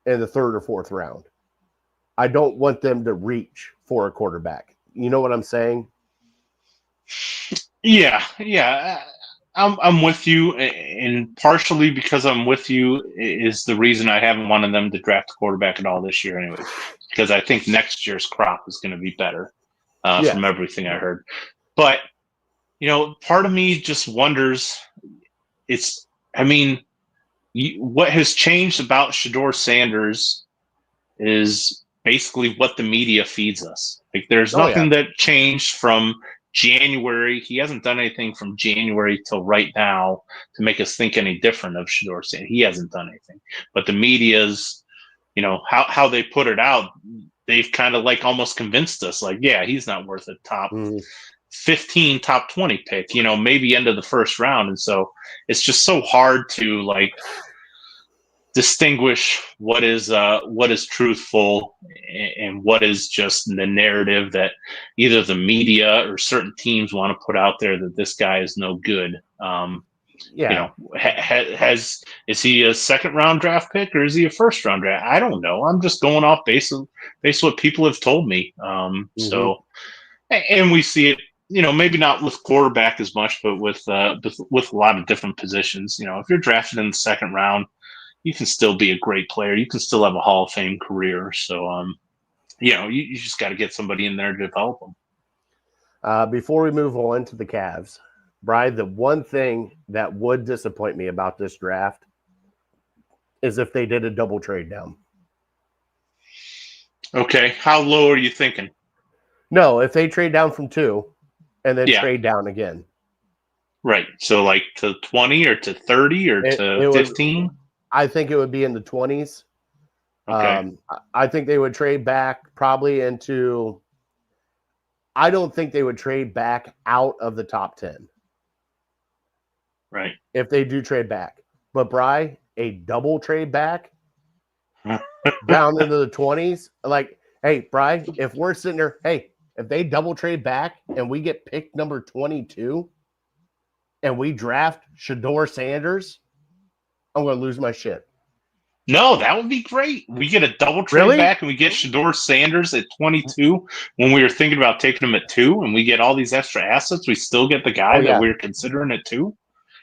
in the 3rd or 4th round. I don't want them to reach for a quarterback. You know what I'm saying? Yeah. I'm with you, and partially because I'm with you is the reason I haven't wanted them to draft a quarterback at all this year anyway, because I think next year's crop is going to be better from everything I heard. But, part of me just wonders, what has changed about Shedeur Sanders is basically what the media feeds us. Like, there's nothing that changed from January. He hasn't done anything from January till right now to make us think any different of Shedeur Sanders. He hasn't done anything. But the media's, how they put it out, they've kind of like almost convinced us, like, yeah, he's not worth a top 15, top 20 pick, maybe end of the first round. And so it's just so hard to like distinguish what is truthful and what is just the narrative that either the media or certain teams want to put out there that this guy is no good. Is he a second round draft pick or is he a first round draft? I don't know. I'm just going off based on what people have told me. So, and we see it, maybe not with quarterback as much, but with a lot of different positions. If you're drafted in the second round, you can still be a great player. You can still have a Hall of Fame career. So, you just got to get somebody in there to develop them. Before we move on to the Cavs, Brian, the one thing that would disappoint me about this draft is if they did a double trade down. Okay. How low are you thinking? No, if they trade down from 2 and then trade down again. Right. So like to 20 or to 30 or to 15? I think it would be in the 20s. Okay. I think they would trade back probably into – I don't think they would trade back out of the top 10. Right. If they do trade back. But, Bri, a double trade back down into the 20s, like, hey, Bri, if we're sitting there, hey, if they double trade back and we get pick number 22 and we draft Shedeur Sanders, I'm going to lose my shit. No, that would be great. We get a double trade Really? back, and we get Shador Sanders at 22 when we were thinking about taking him at 2, and we get all these extra assets. We still get the guy that we were considering at 2.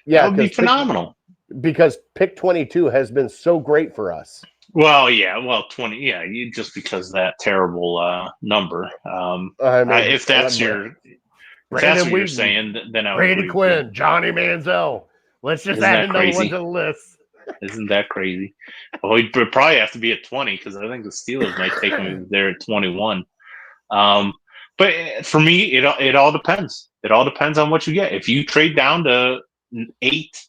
Yeah, That would be phenomenal. Because pick 22 has been so great for us. Well, yeah, 20, yeah, just because that terrible number. If that's what you're saying, then I would Brady agree. Quinn, Johnny Manziel. Let's just add another one to the list. Isn't that crazy? Well, he'd probably have to be at 20 because I think the Steelers might take him there at 21. But for me, it all depends. It all depends on what you get. If you trade down to 8,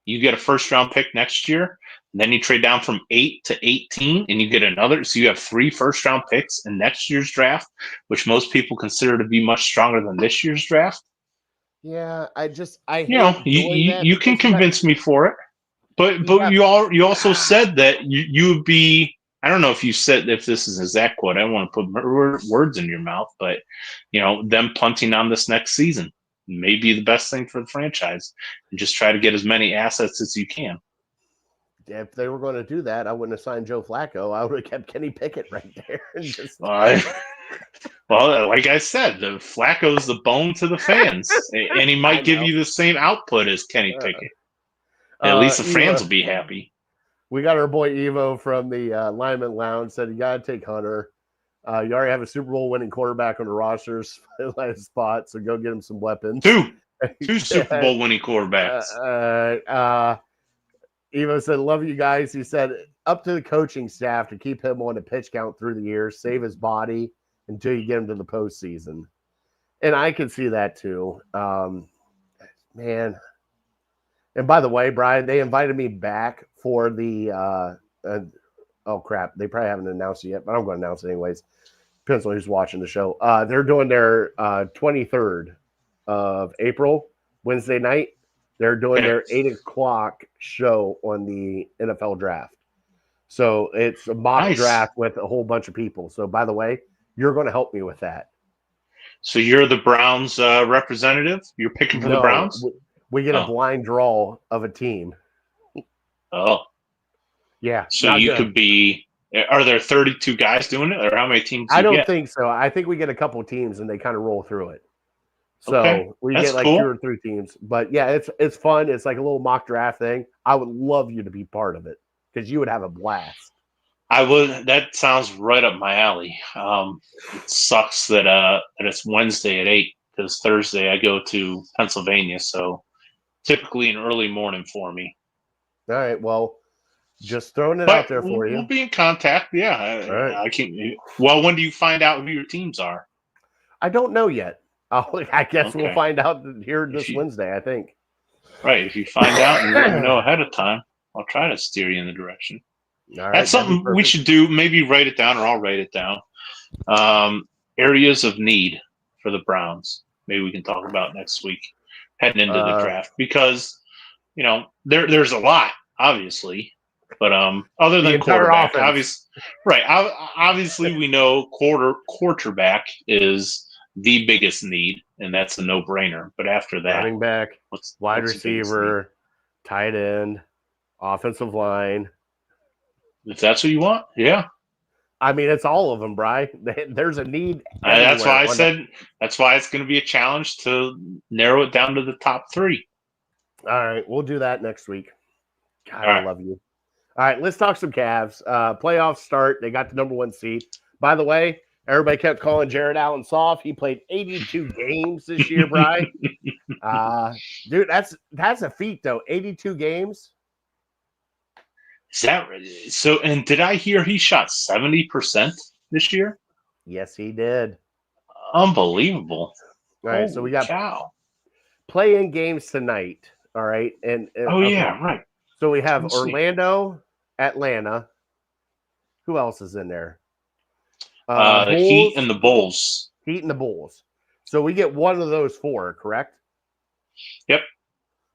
you get a first-round pick next year. And then you trade down from 8 to 18, and you get another. So you have 3 first-round picks in next year's draft, which most people consider to be much stronger than this year's draft. Yeah, you can convince me for it. But you also said that you would be. I don't know if you said if this is an exact quote. I don't want to put words in your mouth, but them punting on this next season may be the best thing for the franchise, and just try to get as many assets as you can. If they were going to do that, I wouldn't have signed Joe Flacco. I would have kept Kenny Pickett right there. Well, like I said, the Flacco's the bone to the fans, and he might give you the same output as Kenny Pickett. At least the fans will be happy. We got our boy Evo from the Lineman Lounge said you got to take Hunter. You already have a Super Bowl winning quarterback on the rosters last spot, so go get him some weapons. Two Super Bowl winning quarterbacks. Evo said, "Love you guys." He said, "Up to the coaching staff to keep him on the pitch count through the years, save his body until you get him to the postseason." And I can see that too, man. And by the way, Brian, they invited me back for the oh crap, they probably haven't announced it yet, but I'm going to announce it anyways. Depends on who's watching the show. They're doing their 23rd of April, Wednesday night. They're doing their 8:00 show on the NFL draft. So it's a mock draft with a whole bunch of people. So by the way, you're going to help me with that. So you're the Browns representative? You're picking for the Browns? We get a blind draw of a team. Oh. Yeah. So you could be – are there 32 guys doing it, or how many teams I don't think so. I think we get a couple teams, and they kind of roll through it. So we get like 2 or 3 teams. But, yeah, it's fun. It's like a little mock draft thing. I would love you to be part of it because you would have a blast. I would. That sounds right up my alley. It sucks that it's Wednesday at 8 because Thursday I go to Pennsylvania, so typically an early morning for me. All right. Well, just throwing it out there for you. We'll be in contact. Yeah. All right. I can't. Well, when do you find out who your teams are? I don't know yet. I guess we'll find out here this Wednesday, I think. Right. If you find out and let me know ahead of time, I'll try to steer you in the direction. All right, that's something we should do. Maybe write it down, or I'll write it down. Areas of need for the Browns. Maybe we can talk about next week heading into the draft, because there's a lot, obviously, but other than quarterback, obviously we know quarterback is the biggest need, and that's a no-brainer. But after that, running back, wide receiver, tight end, offensive line. If that's what you want, yeah. I mean, it's all of them, Bri. There's a need. That's why I said that's why it's going to be a challenge to narrow it down to the top 3. All right, we'll do that next week. God, I love you. All right, let's talk some Cavs. Playoffs start. They got the number 1 seed. By the way, everybody kept calling Jared Allen soft. He played 82 games this year, Bri. Dude, that's a feat, though. 82 games. Is that so? And did I hear he shot 70% this year? Yes, he did. Unbelievable. All right, so we got play-in games tonight. All right, and yeah, right. So we have Orlando, Atlanta. Who else is in there? The Heat and the Bulls. Heat and the Bulls. So we get one of those 4, correct? Yep.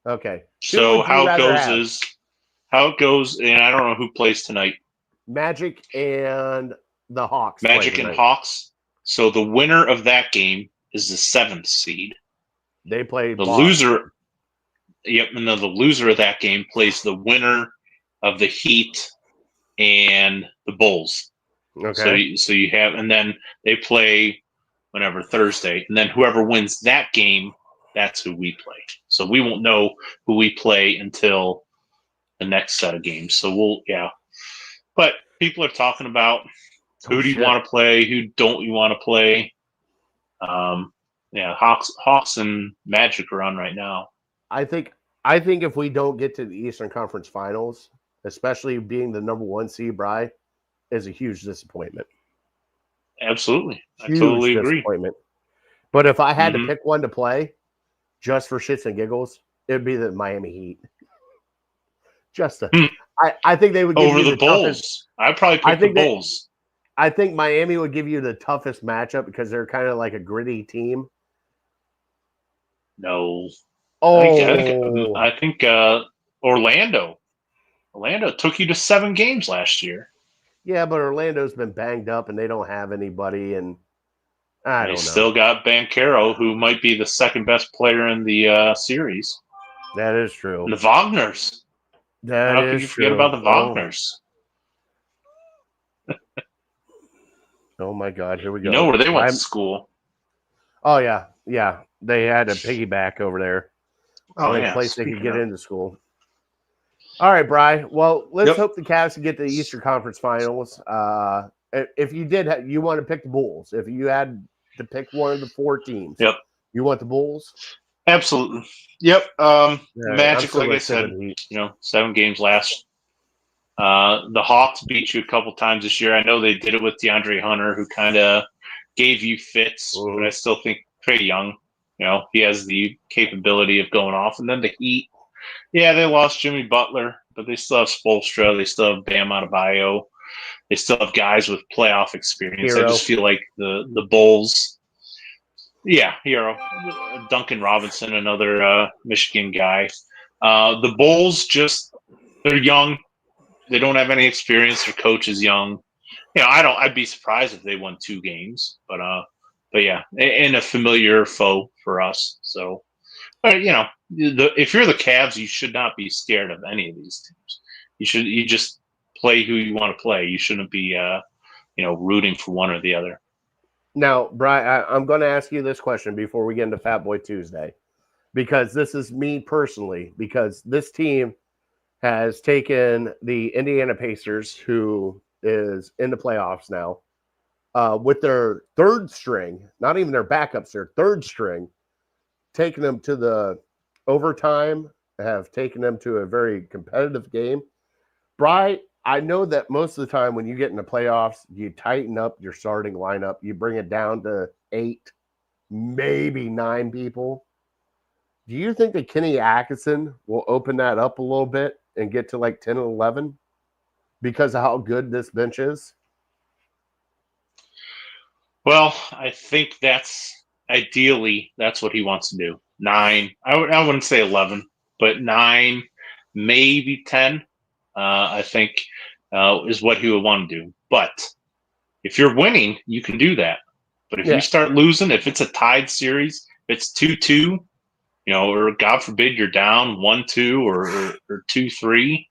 Okay. So how it goes, and I don't know who plays tonight. Magic and the Hawks. Magic and Hawks. So the winner of that game is the 7th seed. They play the loser. Yep, and then the loser of that game plays the winner of the Heat and the Bulls. Okay. So you have, and then they play whenever Thursday, and then whoever wins that game, that's who we play. So we won't know who we play until the next set of games. So but people are talking about who do you want to play, who don't you want to play. Hawks and Magic are on right now. I think if we don't get to the Eastern Conference Finals, especially being the number 1 seed, Bry, is a huge disappointment. Absolutely. Huge I totally agree. Disappointment. But if I had to pick one to play, just for shits and giggles, it'd be the Miami Heat. I think they would give over you the Bulls. I'd probably pick the Bulls. I think Miami would give you the toughest matchup because they're kind of like a gritty team. No. Oh, I think Orlando. Orlando took you to 7 games last year. Yeah, but Orlando's been banged up and they don't have anybody, and I don't know. They still got Banchero, who might be the second best player in the series. That is true. And the Wagners. How could you forget about the Wagners? Oh my God! Here we go. You know where they went to school? Oh yeah. They had a piggyback over there. Oh place they could get into school. All right, Bri. Well, let's hope the Cavs can get to the Eastern Conference Finals. If you did, you want to pick the Bulls. If you had to pick one of the 4 teams, you want the Bulls. Absolutely. Yep. Magic, like I said, 7 games last. The Hawks beat you a couple times this year. I know they did it with DeAndre Hunter, who kind of gave you fits, but I still think Trae Young, he has the capability of going off. And then the Heat, they lost Jimmy Butler, but they still have Spoelstra. They still have Bam Adebayo. They still have guys with playoff experience. Hero. I just feel like the Bulls, Hero, Duncan Robinson, another Michigan guy. The Bulls they're young. They don't have any experience. Their coach is young. I'd be surprised if they won 2 games, but and a familiar foe for us. So, if you're the Cavs, you should not be scared of any of these teams. You just play who you want to play. You shouldn't be, rooting for one or the other. Now, Brian, I'm going to ask you this question before we get into Fat Boy Tuesday, because this is me personally, because this team has taken the Indiana Pacers, who is in the playoffs now, with their 3rd string, not even their backups, their 3rd string, taking them to the overtime, have taken them to a very competitive game. Bri, I know that most of the time when you get in the playoffs, you tighten up your starting lineup. You bring it down to 8, maybe 9 people. Do you think that Kenny Atkinson will open that up a little bit and get to like 10 and 11 because of how good this bench is? Well, I think that's what he wants to do. 9. I wouldn't say 11, but 9, maybe 10. I think is what he would want to do. But if you're winning, you can do that. But if you start losing, if it's a tied series, if it's 2-2, or God forbid you're down 1-2 or 2-3,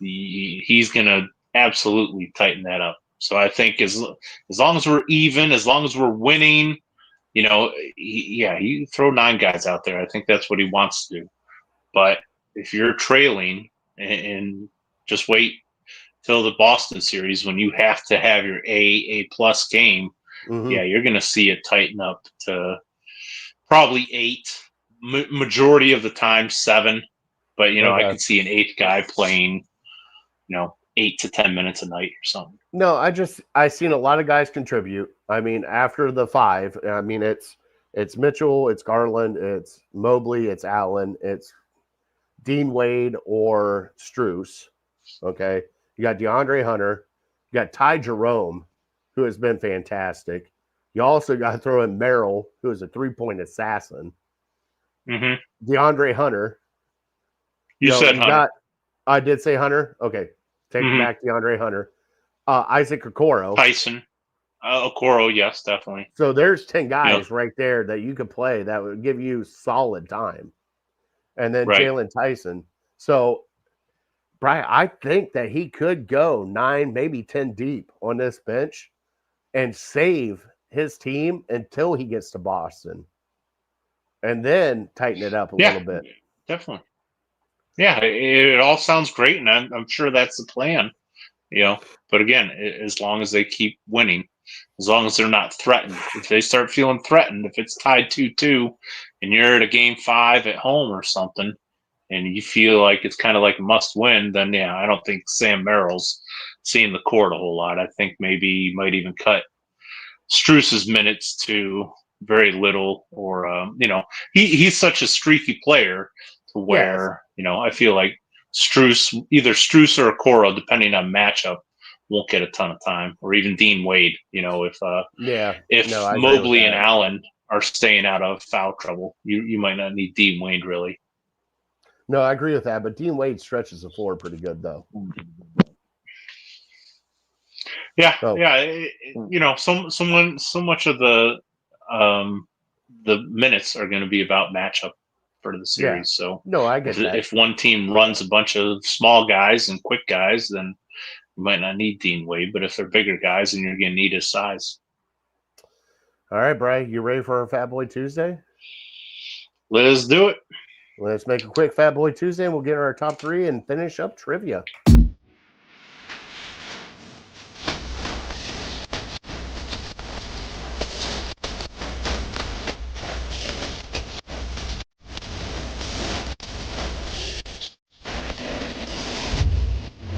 he's going to absolutely tighten that up. So I think as long as we're even, as long as we're winning, you throw 9 guys out there. I think that's what he wants to do. But if you're trailing and just wait till the Boston series when you have to have your A+ game, you're going to see it tighten up to probably 8, majority of the time 7. But I could see an 8th guy playing, 8 to 10 minutes a night or something. No, I seen a lot of guys contribute. I mean, after the 5, I mean it's Mitchell, it's Garland, it's Mobley, it's Allen, it's Dean Wade or Strus. Okay. You got DeAndre Hunter, you got Ty Jerome, who has been fantastic. You also got to throw in Merrill, who is a 3-point assassin. DeAndre Hunter. You said Hunter. I did say Hunter. Okay. Take it back, DeAndre Hunter. Isaac Okoro. Tyson. Okoro, yes, definitely. So there's 10 guys right there that you could play that would give you solid time. And then Jalen Tyson. So Brian, I think that he could go 9, maybe 10 deep on this bench and save his team until he gets to Boston, and then tighten it up a Yeah, little bit. definitely. Yeah, it all sounds great, and I'm sure that's the plan. But again, as long as they keep winning, as long as they're not threatened. If they start feeling threatened, if it's tied 2-2 and you're at a game 5 at home or something, and you feel like it's kind of like a must win, then yeah, I don't think Sam Merrill's seeing the court a whole lot. I think maybe he might even cut Strus's minutes to very little, or he's such a streaky player to where I feel like either Strus or Okoro, depending on matchup, won't get a ton of time, or even Dean Wade. If Mobley and Allen are staying out of foul trouble, you might not need Dean Wade really. No, I agree with that, but Dean Wade stretches the floor pretty good though. Yeah, so much of the minutes are going to be about matchup for the series. Yeah. So no, I get that. If one team runs a bunch of small guys and quick guys, then you might not need Dean Wade. But if they're bigger guys, then you're going to need his size. All right, Brian, you ready for our Fat Boy Tuesday? Let's do it. Let's make a quick Fat Boy Tuesday, and we'll get our top 3 and finish up trivia.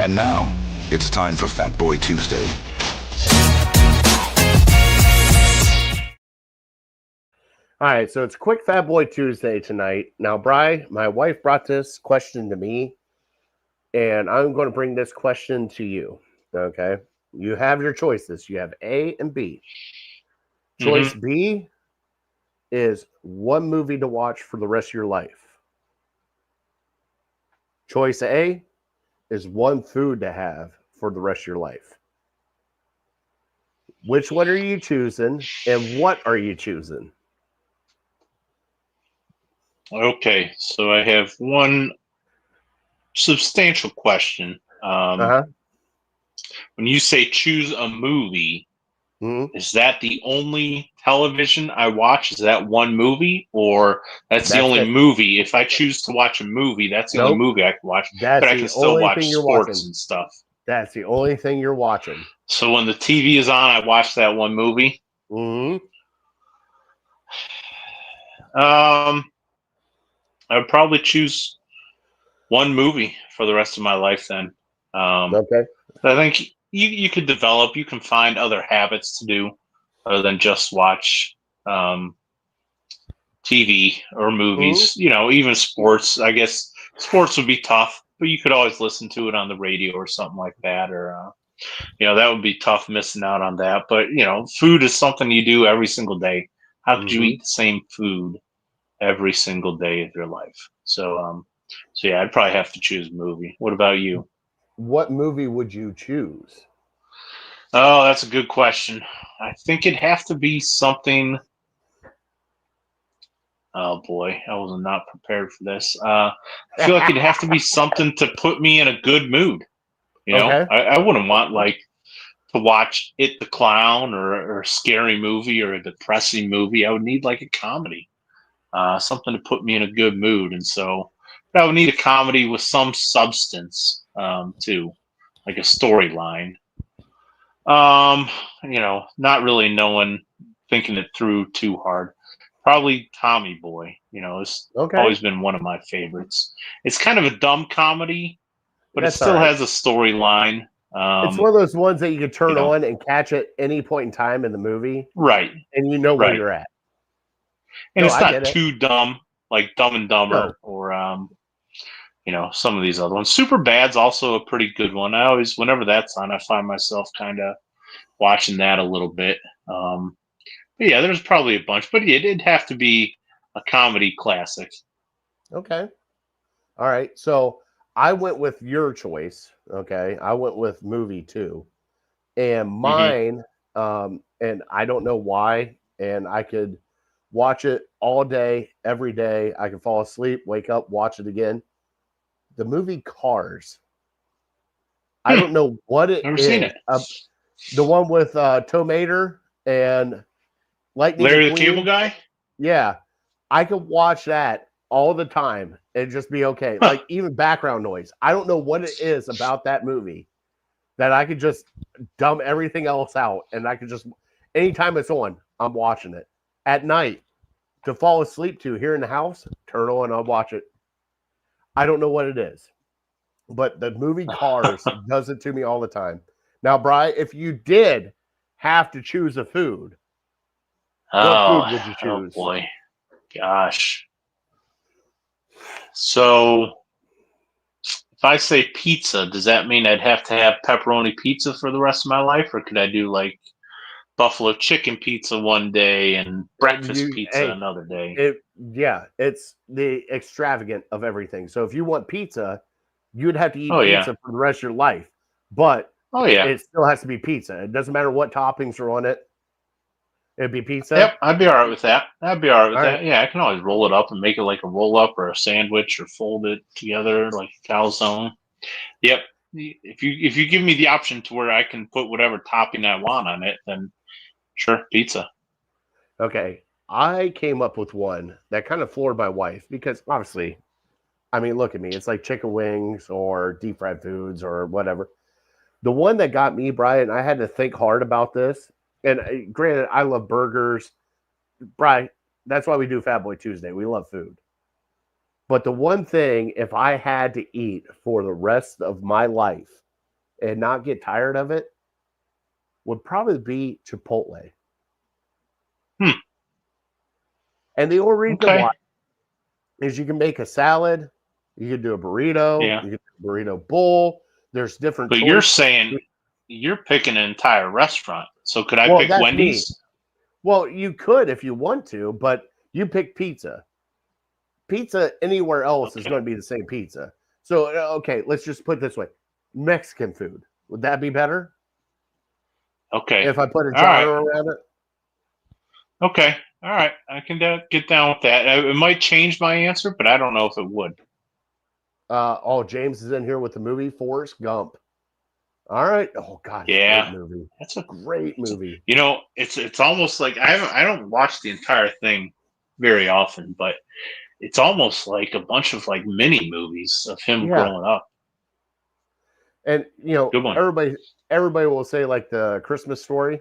And now, it's time for Fat Boy Tuesday. All right, so it's quick Fat Boy Tuesday tonight. Now, Bri, my wife brought this question to me, and I'm going to bring this question to you, okay? You have your choices. You have A and B. Choice B is one movie to watch for the rest of your life. Choice A is one food to have for the rest of your life. Which one are you choosing, and what are you choosing? Okay, so I have one substantial question. When you say choose a movie, is that the only television I watch? Is that one movie, or that's the only movie? If I choose to watch a movie, that's the only movie I can watch. But I can still watch sports and stuff. That's the only thing you're watching. So when the TV is on, I watch that one movie. I would probably choose one movie for the rest of my life then. Okay. I think you could develop, you can find other habits to do other than just watch TV or movies. Even sports. I guess sports would be tough, but you could always listen to it on the radio or something like that. Or, that would be tough missing out on that. But, food is something you do every single day. How could you eat the same food every single day of your life? So yeah, I'd probably have to choose a movie. What about you? What movie would you choose? Oh, that's a good question. I think it'd have to be something. Oh boy, I was not prepared for this. I feel like it'd have to be something to put me in a good mood. Okay. I wouldn't want to watch It the Clown or a scary movie or a depressing movie. I would need like a comedy. Something to put me in a good mood. And so I would need a comedy with some substance, too, like a storyline. Not really thinking it through too hard. Probably Tommy Boy, it's always been one of my favorites. It's kind of a dumb comedy, but it still has a storyline. It's one of those ones that you can turn on and catch at any point in time in the movie. Right. And you know where you're at. And it's not too dumb, like Dumb and Dumber or, some of these other ones. Superbad's also a pretty good one. Whenever that's on, I find myself kind of watching that a little bit. But yeah, there's probably a bunch. But it'd have to be a comedy classic. Okay. All right. So I went with your choice. Okay. I went with movie too. And mine, and I don't know why, and I could watch it all day, every day. I can fall asleep, wake up, watch it again. The movie Cars. I don't know what it Never is. seen it. The one with Tomater and Lightning Larry the McQueen. Cable Guy? Yeah, I could watch that all the time and just be okay. Like even background noise. I don't know what it is about that movie that I could just dumb everything else out, and I could just anytime it's on, I'm watching it at night to fall asleep to here in the house. Turn on, I'll watch it. I don't know what it is, but the movie Cars does it to me all the time. Now, Bri, if you did have to choose a food, what food would you choose? Oh boy. Gosh. So if I say pizza, does that mean I'd have to have pepperoni pizza for the rest of my life? Or could I do like buffalo chicken pizza one day and breakfast pizza another day? It's the extravagant of everything. So if you want pizza, you'd have to eat pizza for the rest of your life. But it still has to be pizza. It doesn't matter what toppings are on it. It'd be pizza. Yep, I'd be all right with that. Yeah, I can always roll it up and make it like a roll up or a sandwich or fold it together like a calzone. Yep. If you give me the option to where I can put whatever topping I want on it, then sure, pizza. Okay. I came up with one that kind of floored my wife because obviously, I mean, look at me. It's like chicken wings or deep fried foods or whatever. The one that got me, Brian, I had to think hard about this. And granted, I love burgers. Brian, that's why we do Fat Boy Tuesday. We love food. But the one thing, if I had to eat for the rest of my life and not get tired of it, would probably be Chipotle. And the only reason why is you can make a salad, you can do a burrito, you can do a burrito bowl. There's different. But you're saying you're picking an entire restaurant. So could I pick Wendy's? Me. Well, you could if you want to, but you pick pizza. Pizza anywhere else is going to be the same pizza. So, okay, let's just put it this way. Mexican food. Would that be better? Okay. If I put a gyro around it? Okay. All right. I can get down with that. It might change my answer, but I don't know if it would. James is in here with the movie Forrest Gump. All right. Oh God. Yeah. Great movie. That's a great movie. You know, it's almost like I don't watch the entire thing very often, but it's almost like a bunch of like mini movies of him growing up. And you know, everybody will say like the Christmas Story.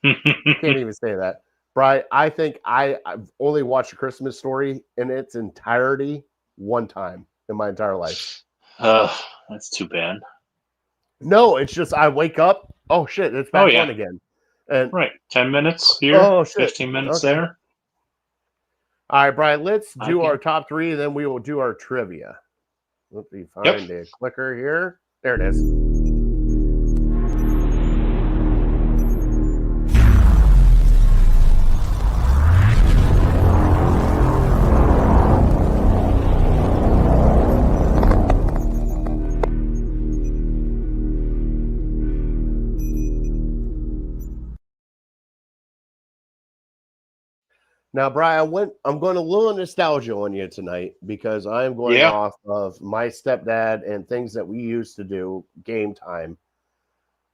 Can't even say that. Brian, I think I've only watched a Christmas Story in its entirety one time in my entire life. That's too bad. No, it's just I wake up. Oh shit, it's back on again. And 10 minutes here. 15 minutes there. All right, Brian, let's do our top three, and then we will do our trivia. Let me find a clicker here. There it is. Now, Brian, I'm going a little nostalgia on you tonight because I'm going off of my stepdad and things that we used to do game time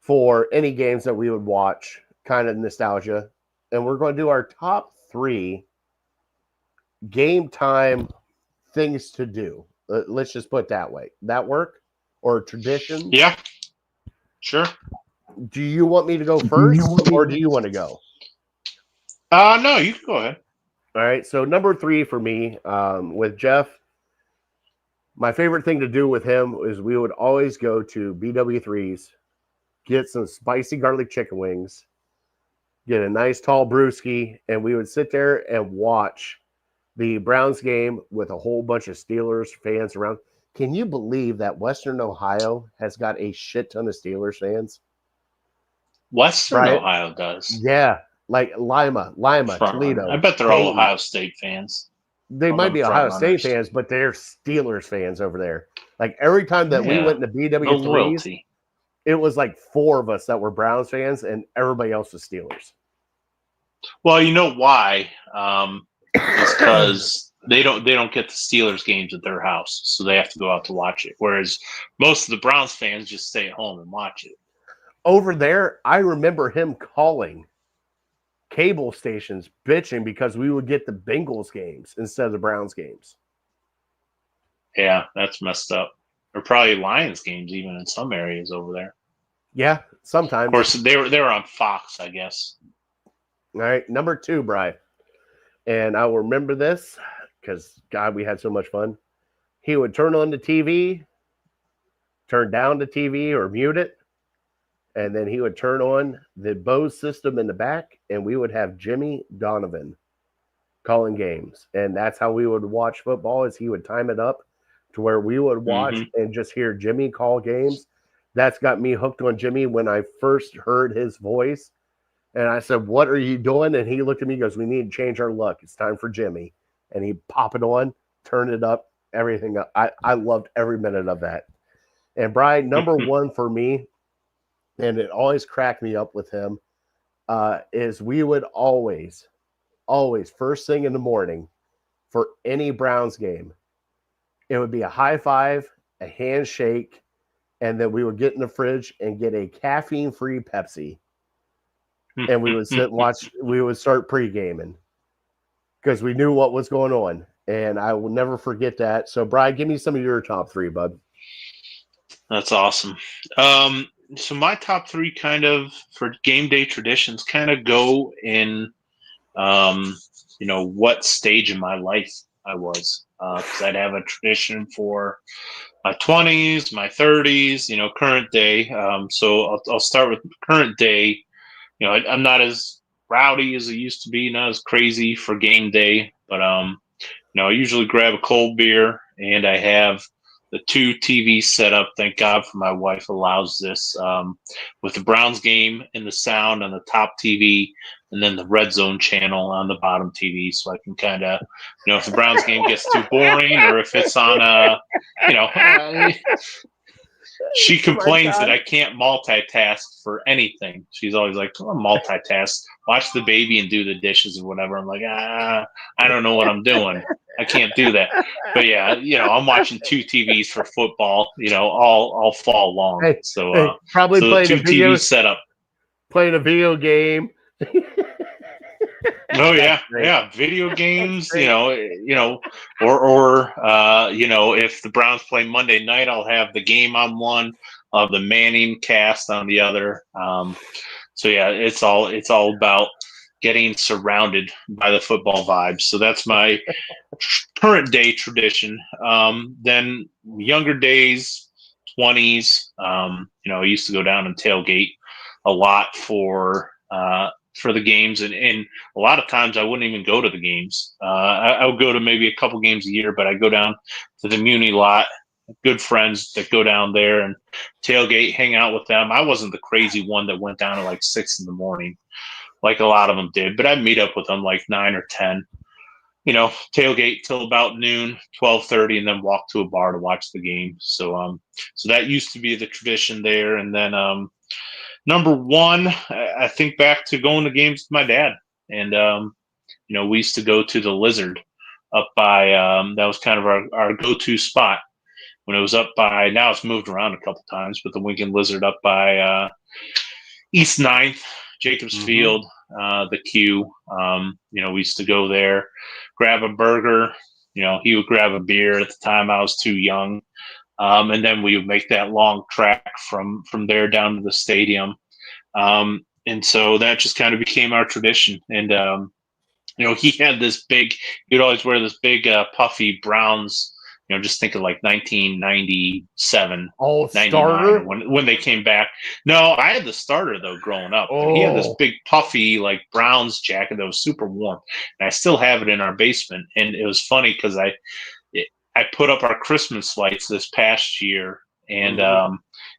for any games that we would watch, kind of nostalgia. And we're going to do our top three game time things to do. Let's just put it that way. That work? Or tradition? Yeah, sure. Do you want me to go first or do you want to go? No, you can go ahead. All right, so number three for me with Jeff, my favorite thing to do with him is we would always go to BW3's, get some spicy garlic chicken wings, get a nice tall brewski, and we would sit there and watch the Browns game with a whole bunch of Steelers fans around. Can you believe that Western Ohio has got a shit ton of Steelers fans? Western Ohio does. Yeah. Like Lima, Toledo. I bet they're all Ohio State fans. They might be Ohio State fans, but they're Steelers fans over there. Like every time that we went to BW3, it was like four of us that were Browns fans, and everybody else was Steelers. Well, you know why? It's because they don't get the Steelers games at their house, so they have to go out to watch it. Whereas most of the Browns fans just stay at home and watch it. Over there, I remember him calling cable stations bitching because we would get the Bengals games instead of the Browns games. Yeah, that's messed up. Or probably Lions games even in some areas over there. Yeah, sometimes. Of course, they were on Fox, I guess. All right, number 2, Bri. And I will remember this because, God, we had so much fun. He would turn on the TV, turn down the TV or mute it, and then he would turn on the Bose system in the back, and we would have Jimmy Donovan calling games. And that's how we would watch football, is he would time it up to where we would watch and just hear Jimmy call games. That's got me hooked on Jimmy when I first heard his voice. And I said, "What are you doing?" And he looked at me and goes, "We need to change our look. It's time for Jimmy." And he'd pop it on, turn it up, everything up. I loved every minute of that. And Brian, number 1 for me, and it always cracked me up with him, is we would always, first thing in the morning for any Browns game, it would be a high five, a handshake, and then we would get in the fridge and get a caffeine-free Pepsi. And we would sit and watch. We would start pre-gaming because we knew what was going on. And I will never forget that. So, Brian, give me some of your top 3, bud. That's awesome. So my top 3 kind of for game day traditions kind of go in, what stage in my life I was. Because I'd have a tradition for my 20s, my 30s, current day. So I'll start with current day. I'm not as rowdy as I used to be, not as crazy for game day, but I usually grab a cold beer, and I have the 2 TVs set up. Thank God for my wife allows this, with the Browns game and the sound on the top TV, and then the Red Zone channel on the bottom TV, so I can kind of, if the Browns game gets too boring, or if it's on she complains that I can't multitask for anything. She's always like, "Oh, multitask, watch the baby and do the dishes or whatever." I'm like, I don't know what I'm doing. I can't do that. But yeah, I'm watching 2 TVs for football, all fall long. Hey, so probably so playing 2 a video TV setup. Playing a video game. Oh yeah, yeah, video games. Or if the Browns play Monday night, I'll have the game on one, of the Manning cast on the other. So yeah, it's all about getting surrounded by the football vibes. So that's my current day tradition. Then younger days, 20s. I used to go down and tailgate a lot for the games, and a lot of times I wouldn't even go to the games. I would go to maybe a couple games a year, but I go down to the Muni lot. Good friends that go down there and tailgate, hang out with them. I wasn't the crazy one that went down at like 6 a.m, like a lot of them did, but I'd meet up with them like 9 or 10. Tailgate till about noon, 12:30, and then walk to a bar to watch the game. So that used to be the tradition there, and then. Number 1, I think back to going to games with my dad, and we used to go to the Lizard up by that was kind of our go-to spot when it was up by. Now it's moved around a couple times, but the Lincoln Lizard up by East 9th, Jacobs Field, the Q. We used to go there, grab a burger. He would grab a beer. At the time, I was too young. And then we would make that long track from there down to the stadium. And so that just kind of became our tradition. And, he had this he'd always wear this big puffy Browns, just think of like 1997, 99, when they came back. No, I had the starter though growing up. Oh. He had this big puffy like Browns jacket that was super warm. And I still have it in our basement. And it was funny because I put up our Christmas lights this past year, and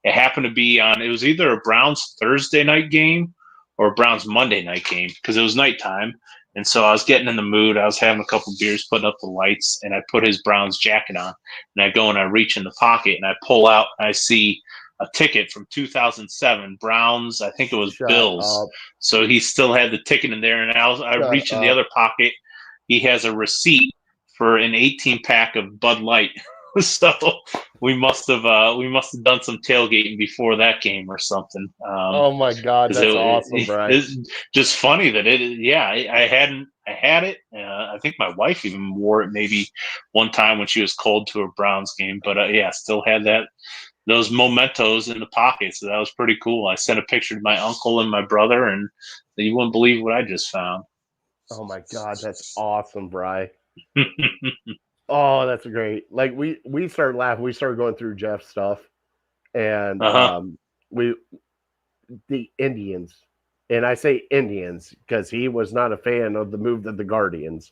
it happened to be on. It was either a Browns Thursday night game or a Browns Monday night game because it was nighttime, and so I was getting in the mood. I was having a couple beers, putting up the lights, and I put his Browns jacket on, and I go and I reach in the pocket and I pull out and I see a ticket from 2007 Browns. I think it was Bills. So he still had the ticket in there, and I reach in the other pocket. He has a receipt for an 18 pack of Bud Light. So we must have done some tailgating before that game or something. Oh my God, 'cause that's awesome, Brian. It's just funny that I had it. I think my wife even wore it maybe one time when she was cold to a Browns game. But still had those mementos in the pocket. So that was pretty cool. I sent a picture to my uncle and my brother, and you wouldn't believe what I just found. Oh my God, that's awesome, Brian. Oh, that's great. Like we started laughing. We started going through Jeff's stuff, and the Indians, and I say Indians because he was not a fan of the move of the Guardians,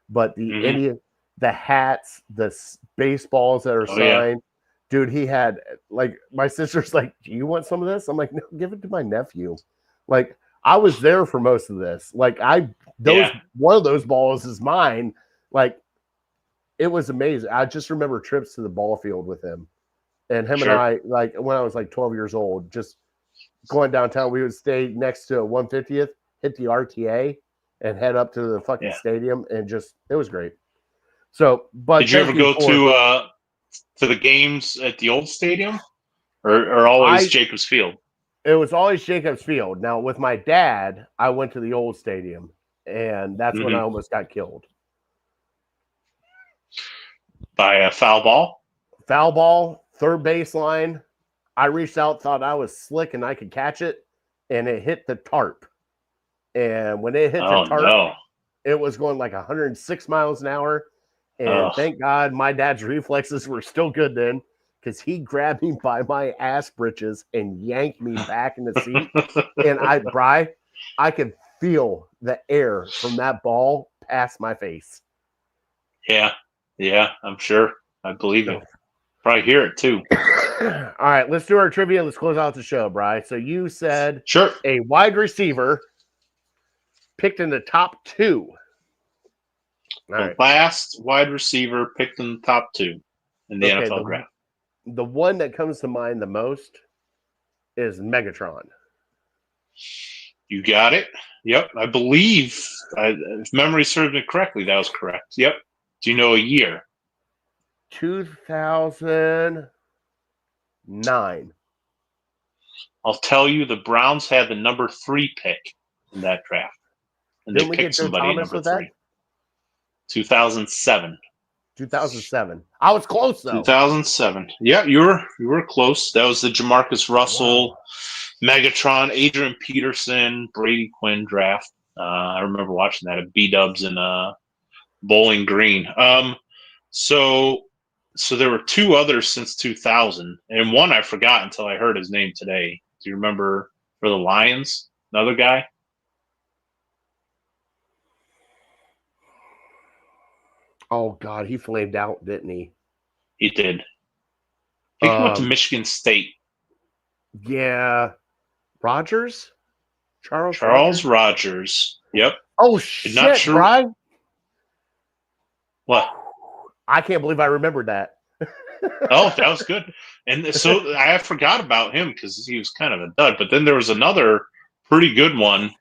but the Indian, the hats, the baseballs that are signed. Dude, he had, like, my sister's like, do you want some of this? I'm like, no, give it to my nephew. Like, I was there for most of this. Like, one of those balls is mine. Like, it was amazing. I just remember trips to the ball field with him. And him and I, like, when I was like 12 years old, just going downtown, we would stay next to 150th, hit the RTA, and head up to the fucking stadium. And just, it was great. So, but did you ever go to the games at the old stadium or always Jacobs Field? It was always Jacobs Field. Now, with my dad, I went to the old stadium, and that's when I almost got killed. By a foul ball? Foul ball, third baseline. I reached out, thought I was slick and I could catch it, and it hit the tarp. And when it hit the tarp, it was going like 106 miles an hour. And thank God my dad's reflexes were still good then, because he grabbed me by my ass britches and yanked me back in the seat. And I could feel the air from that ball pass my face. Yeah, I'm sure. I believe it. Probably hear it too. All right, let's do our trivia. Let's close out the show, Bri. So you said a wide receiver picked in the top 2. Last wide receiver picked in the top 2 in the NFL draft. The one that comes to mind the most is Megatron. You got it. Yep, I believe, if memory serves me correctly, that was correct. Yep. Do you know a year? 2009. I'll tell you, the Browns had the number 3 pick in that draft. And Didn't they picked somebody at number 3. 2007. 2007. I was close though. 2007. Yeah, you were close. That was the Jamarcus Russell, Megatron, Adrian Peterson, Brady Quinn draft. I remember watching that at B-Dubs in Bowling Green. So there were 2 others since 2000, and one I forgot until I heard his name today. Do you remember for the Lions? Another guy? Oh God, he flamed out, didn't he? He did. I think he went to Michigan State. Yeah, Rogers. Charles Rogers. Yep. Oh shit, not sure. Brian. What? I can't believe I remembered that. Oh, that was good. And so I forgot about him because he was kind of a dud. But then there was another pretty good one.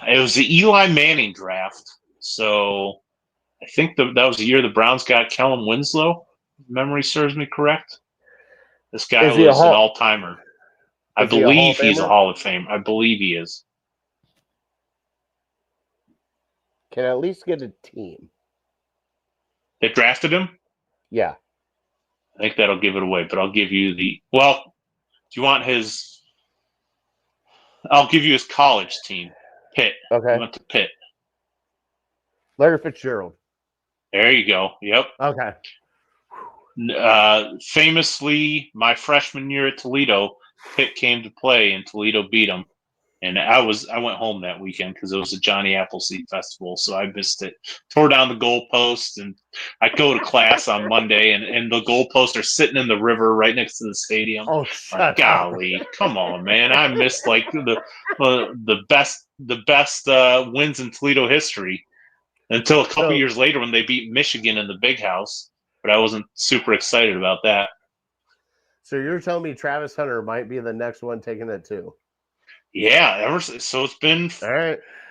It was the Eli Manning draft. So I think that was the year the Browns got Kellen Winslow. If memory serves me correct. This guy was an all-timer. I believe he's a Hall of Fame. I believe he is. Can at least get a team. They drafted him? Yeah. I think that'll give it away, but I'll give you do you want his – I'll give you his college team, Pitt. Okay. He went to Pitt. Larry Fitzgerald. There you go. Yep. Okay. Famously, my freshman year at Toledo, Pitt came to play and Toledo beat them. And I went home that weekend because it was a Johnny Appleseed festival, so I missed it. Tore down the goalpost, and I go to class on Monday, and the goalposts are sitting in the river right next to the stadium. Oh, like, golly, come on, man! I missed like the best wins in Toledo history until a couple years later when they beat Michigan in the Big House. But I wasn't super excited about that. So you're telling me Travis Hunter might be the next one taking it too? Yeah, so it's been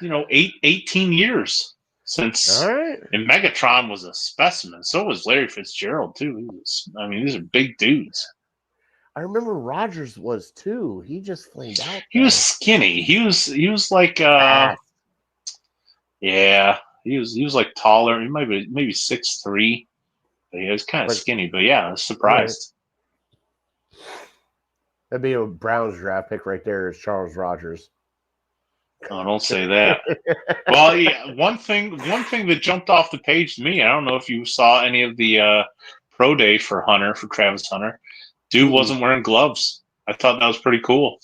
18 years Since All right. and Megatron was a specimen, so was Larry Fitzgerald too. These are big dudes. I remember Rogers was too. He just flamed out. He was skinny. He was like Fast. yeah. He was like taller. He might be maybe 6'3". But he was kind of skinny. But yeah, I was surprised. That'd be a Browns draft pick right there. Is Charles Rogers. Oh, don't say that. Well, yeah, one thing that jumped off the page to me, I don't know if you saw any of the pro day for Travis Hunter. Dude wasn't wearing gloves. I thought that was pretty cool.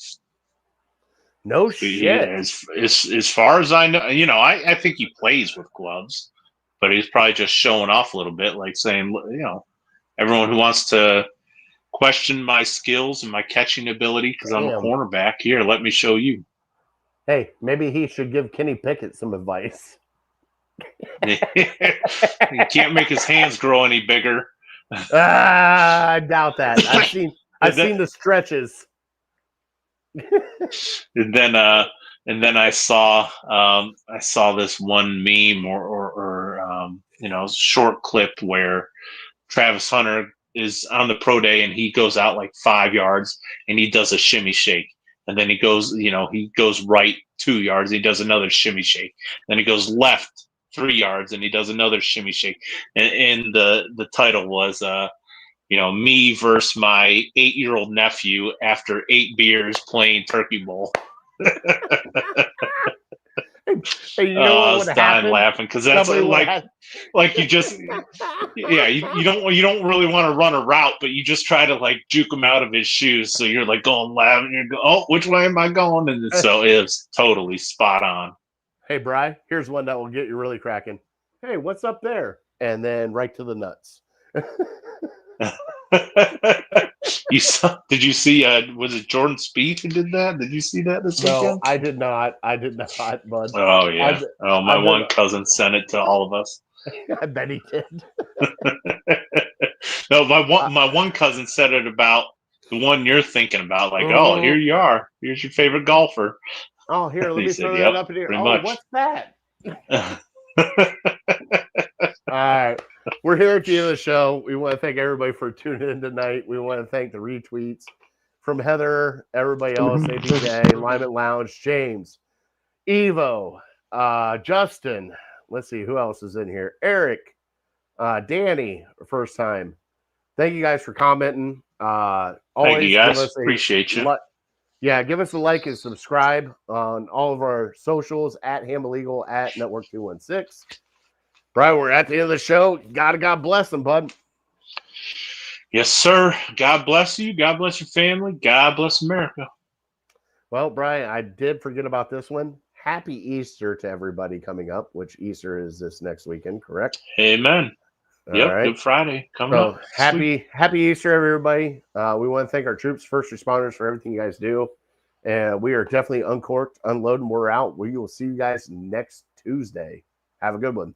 No shit. As far as I know, I think he plays with gloves, but he's probably just showing off a little bit, like saying, everyone who wants to question my skills and my catching ability because I'm a cornerback, here, let me show you. Hey, maybe he should give Kenny Pickett some advice. He can't make his hands grow any bigger. I doubt that. I've seen the stretches. And then I saw this one meme or short clip where Travis Hunter is on the pro day and he goes out like 5 yards and he does a shimmy shake. And then he goes right 2 yards. He does another shimmy shake. Then he goes left 3 yards and he does another shimmy shake. And the title was, me versus my 8-year-old nephew after 8 beers playing Turkey Bowl. Hey, you know I was dying laughing because that's like you just you don't really want to run a route, but you just try to like juke him out of his shoes. So you're like going laughing. You go, oh, which way am I going? And so it was totally spot on. Hey, Bri, here's one that will get you really cracking. Hey, what's up there? And then right to the nuts. Did you see was it Jordan Spieth who did that? Did you see that this weekend? No, I did not, bud. Oh yeah. My one cousin sent it to all of us. I bet he did. No, my one cousin said it about the one you're thinking about, like, oh, here you are. Here's your favorite golfer. Oh, here, let me throw that up in here. Oh, much. What's that? All right. We're here at the end of the show. We want to thank everybody for tuning in tonight. We want to thank the retweets from Heather, everybody else, APK, Lyman Lounge, James, Evo, Justin. Let's see who else is in here. Eric, Danny, first time. Thank you guys for commenting. Always thank you guys. Appreciate you. Give us a like and subscribe on all of our socials at Hamblegal, at Network 216. Brian, we're at the end of the show. God bless them, bud. Yes, sir. God bless you. God bless your family. God bless America. Well, Brian, I did forget about this one. Happy Easter to everybody coming up, which Easter is this next weekend, correct? Amen. Yep, right. Good Friday coming up. Happy Easter, everybody. We want to thank our troops, first responders for everything you guys do. And we are definitely uncorked, unloading. We're out. We will see you guys next Tuesday. Have a good one.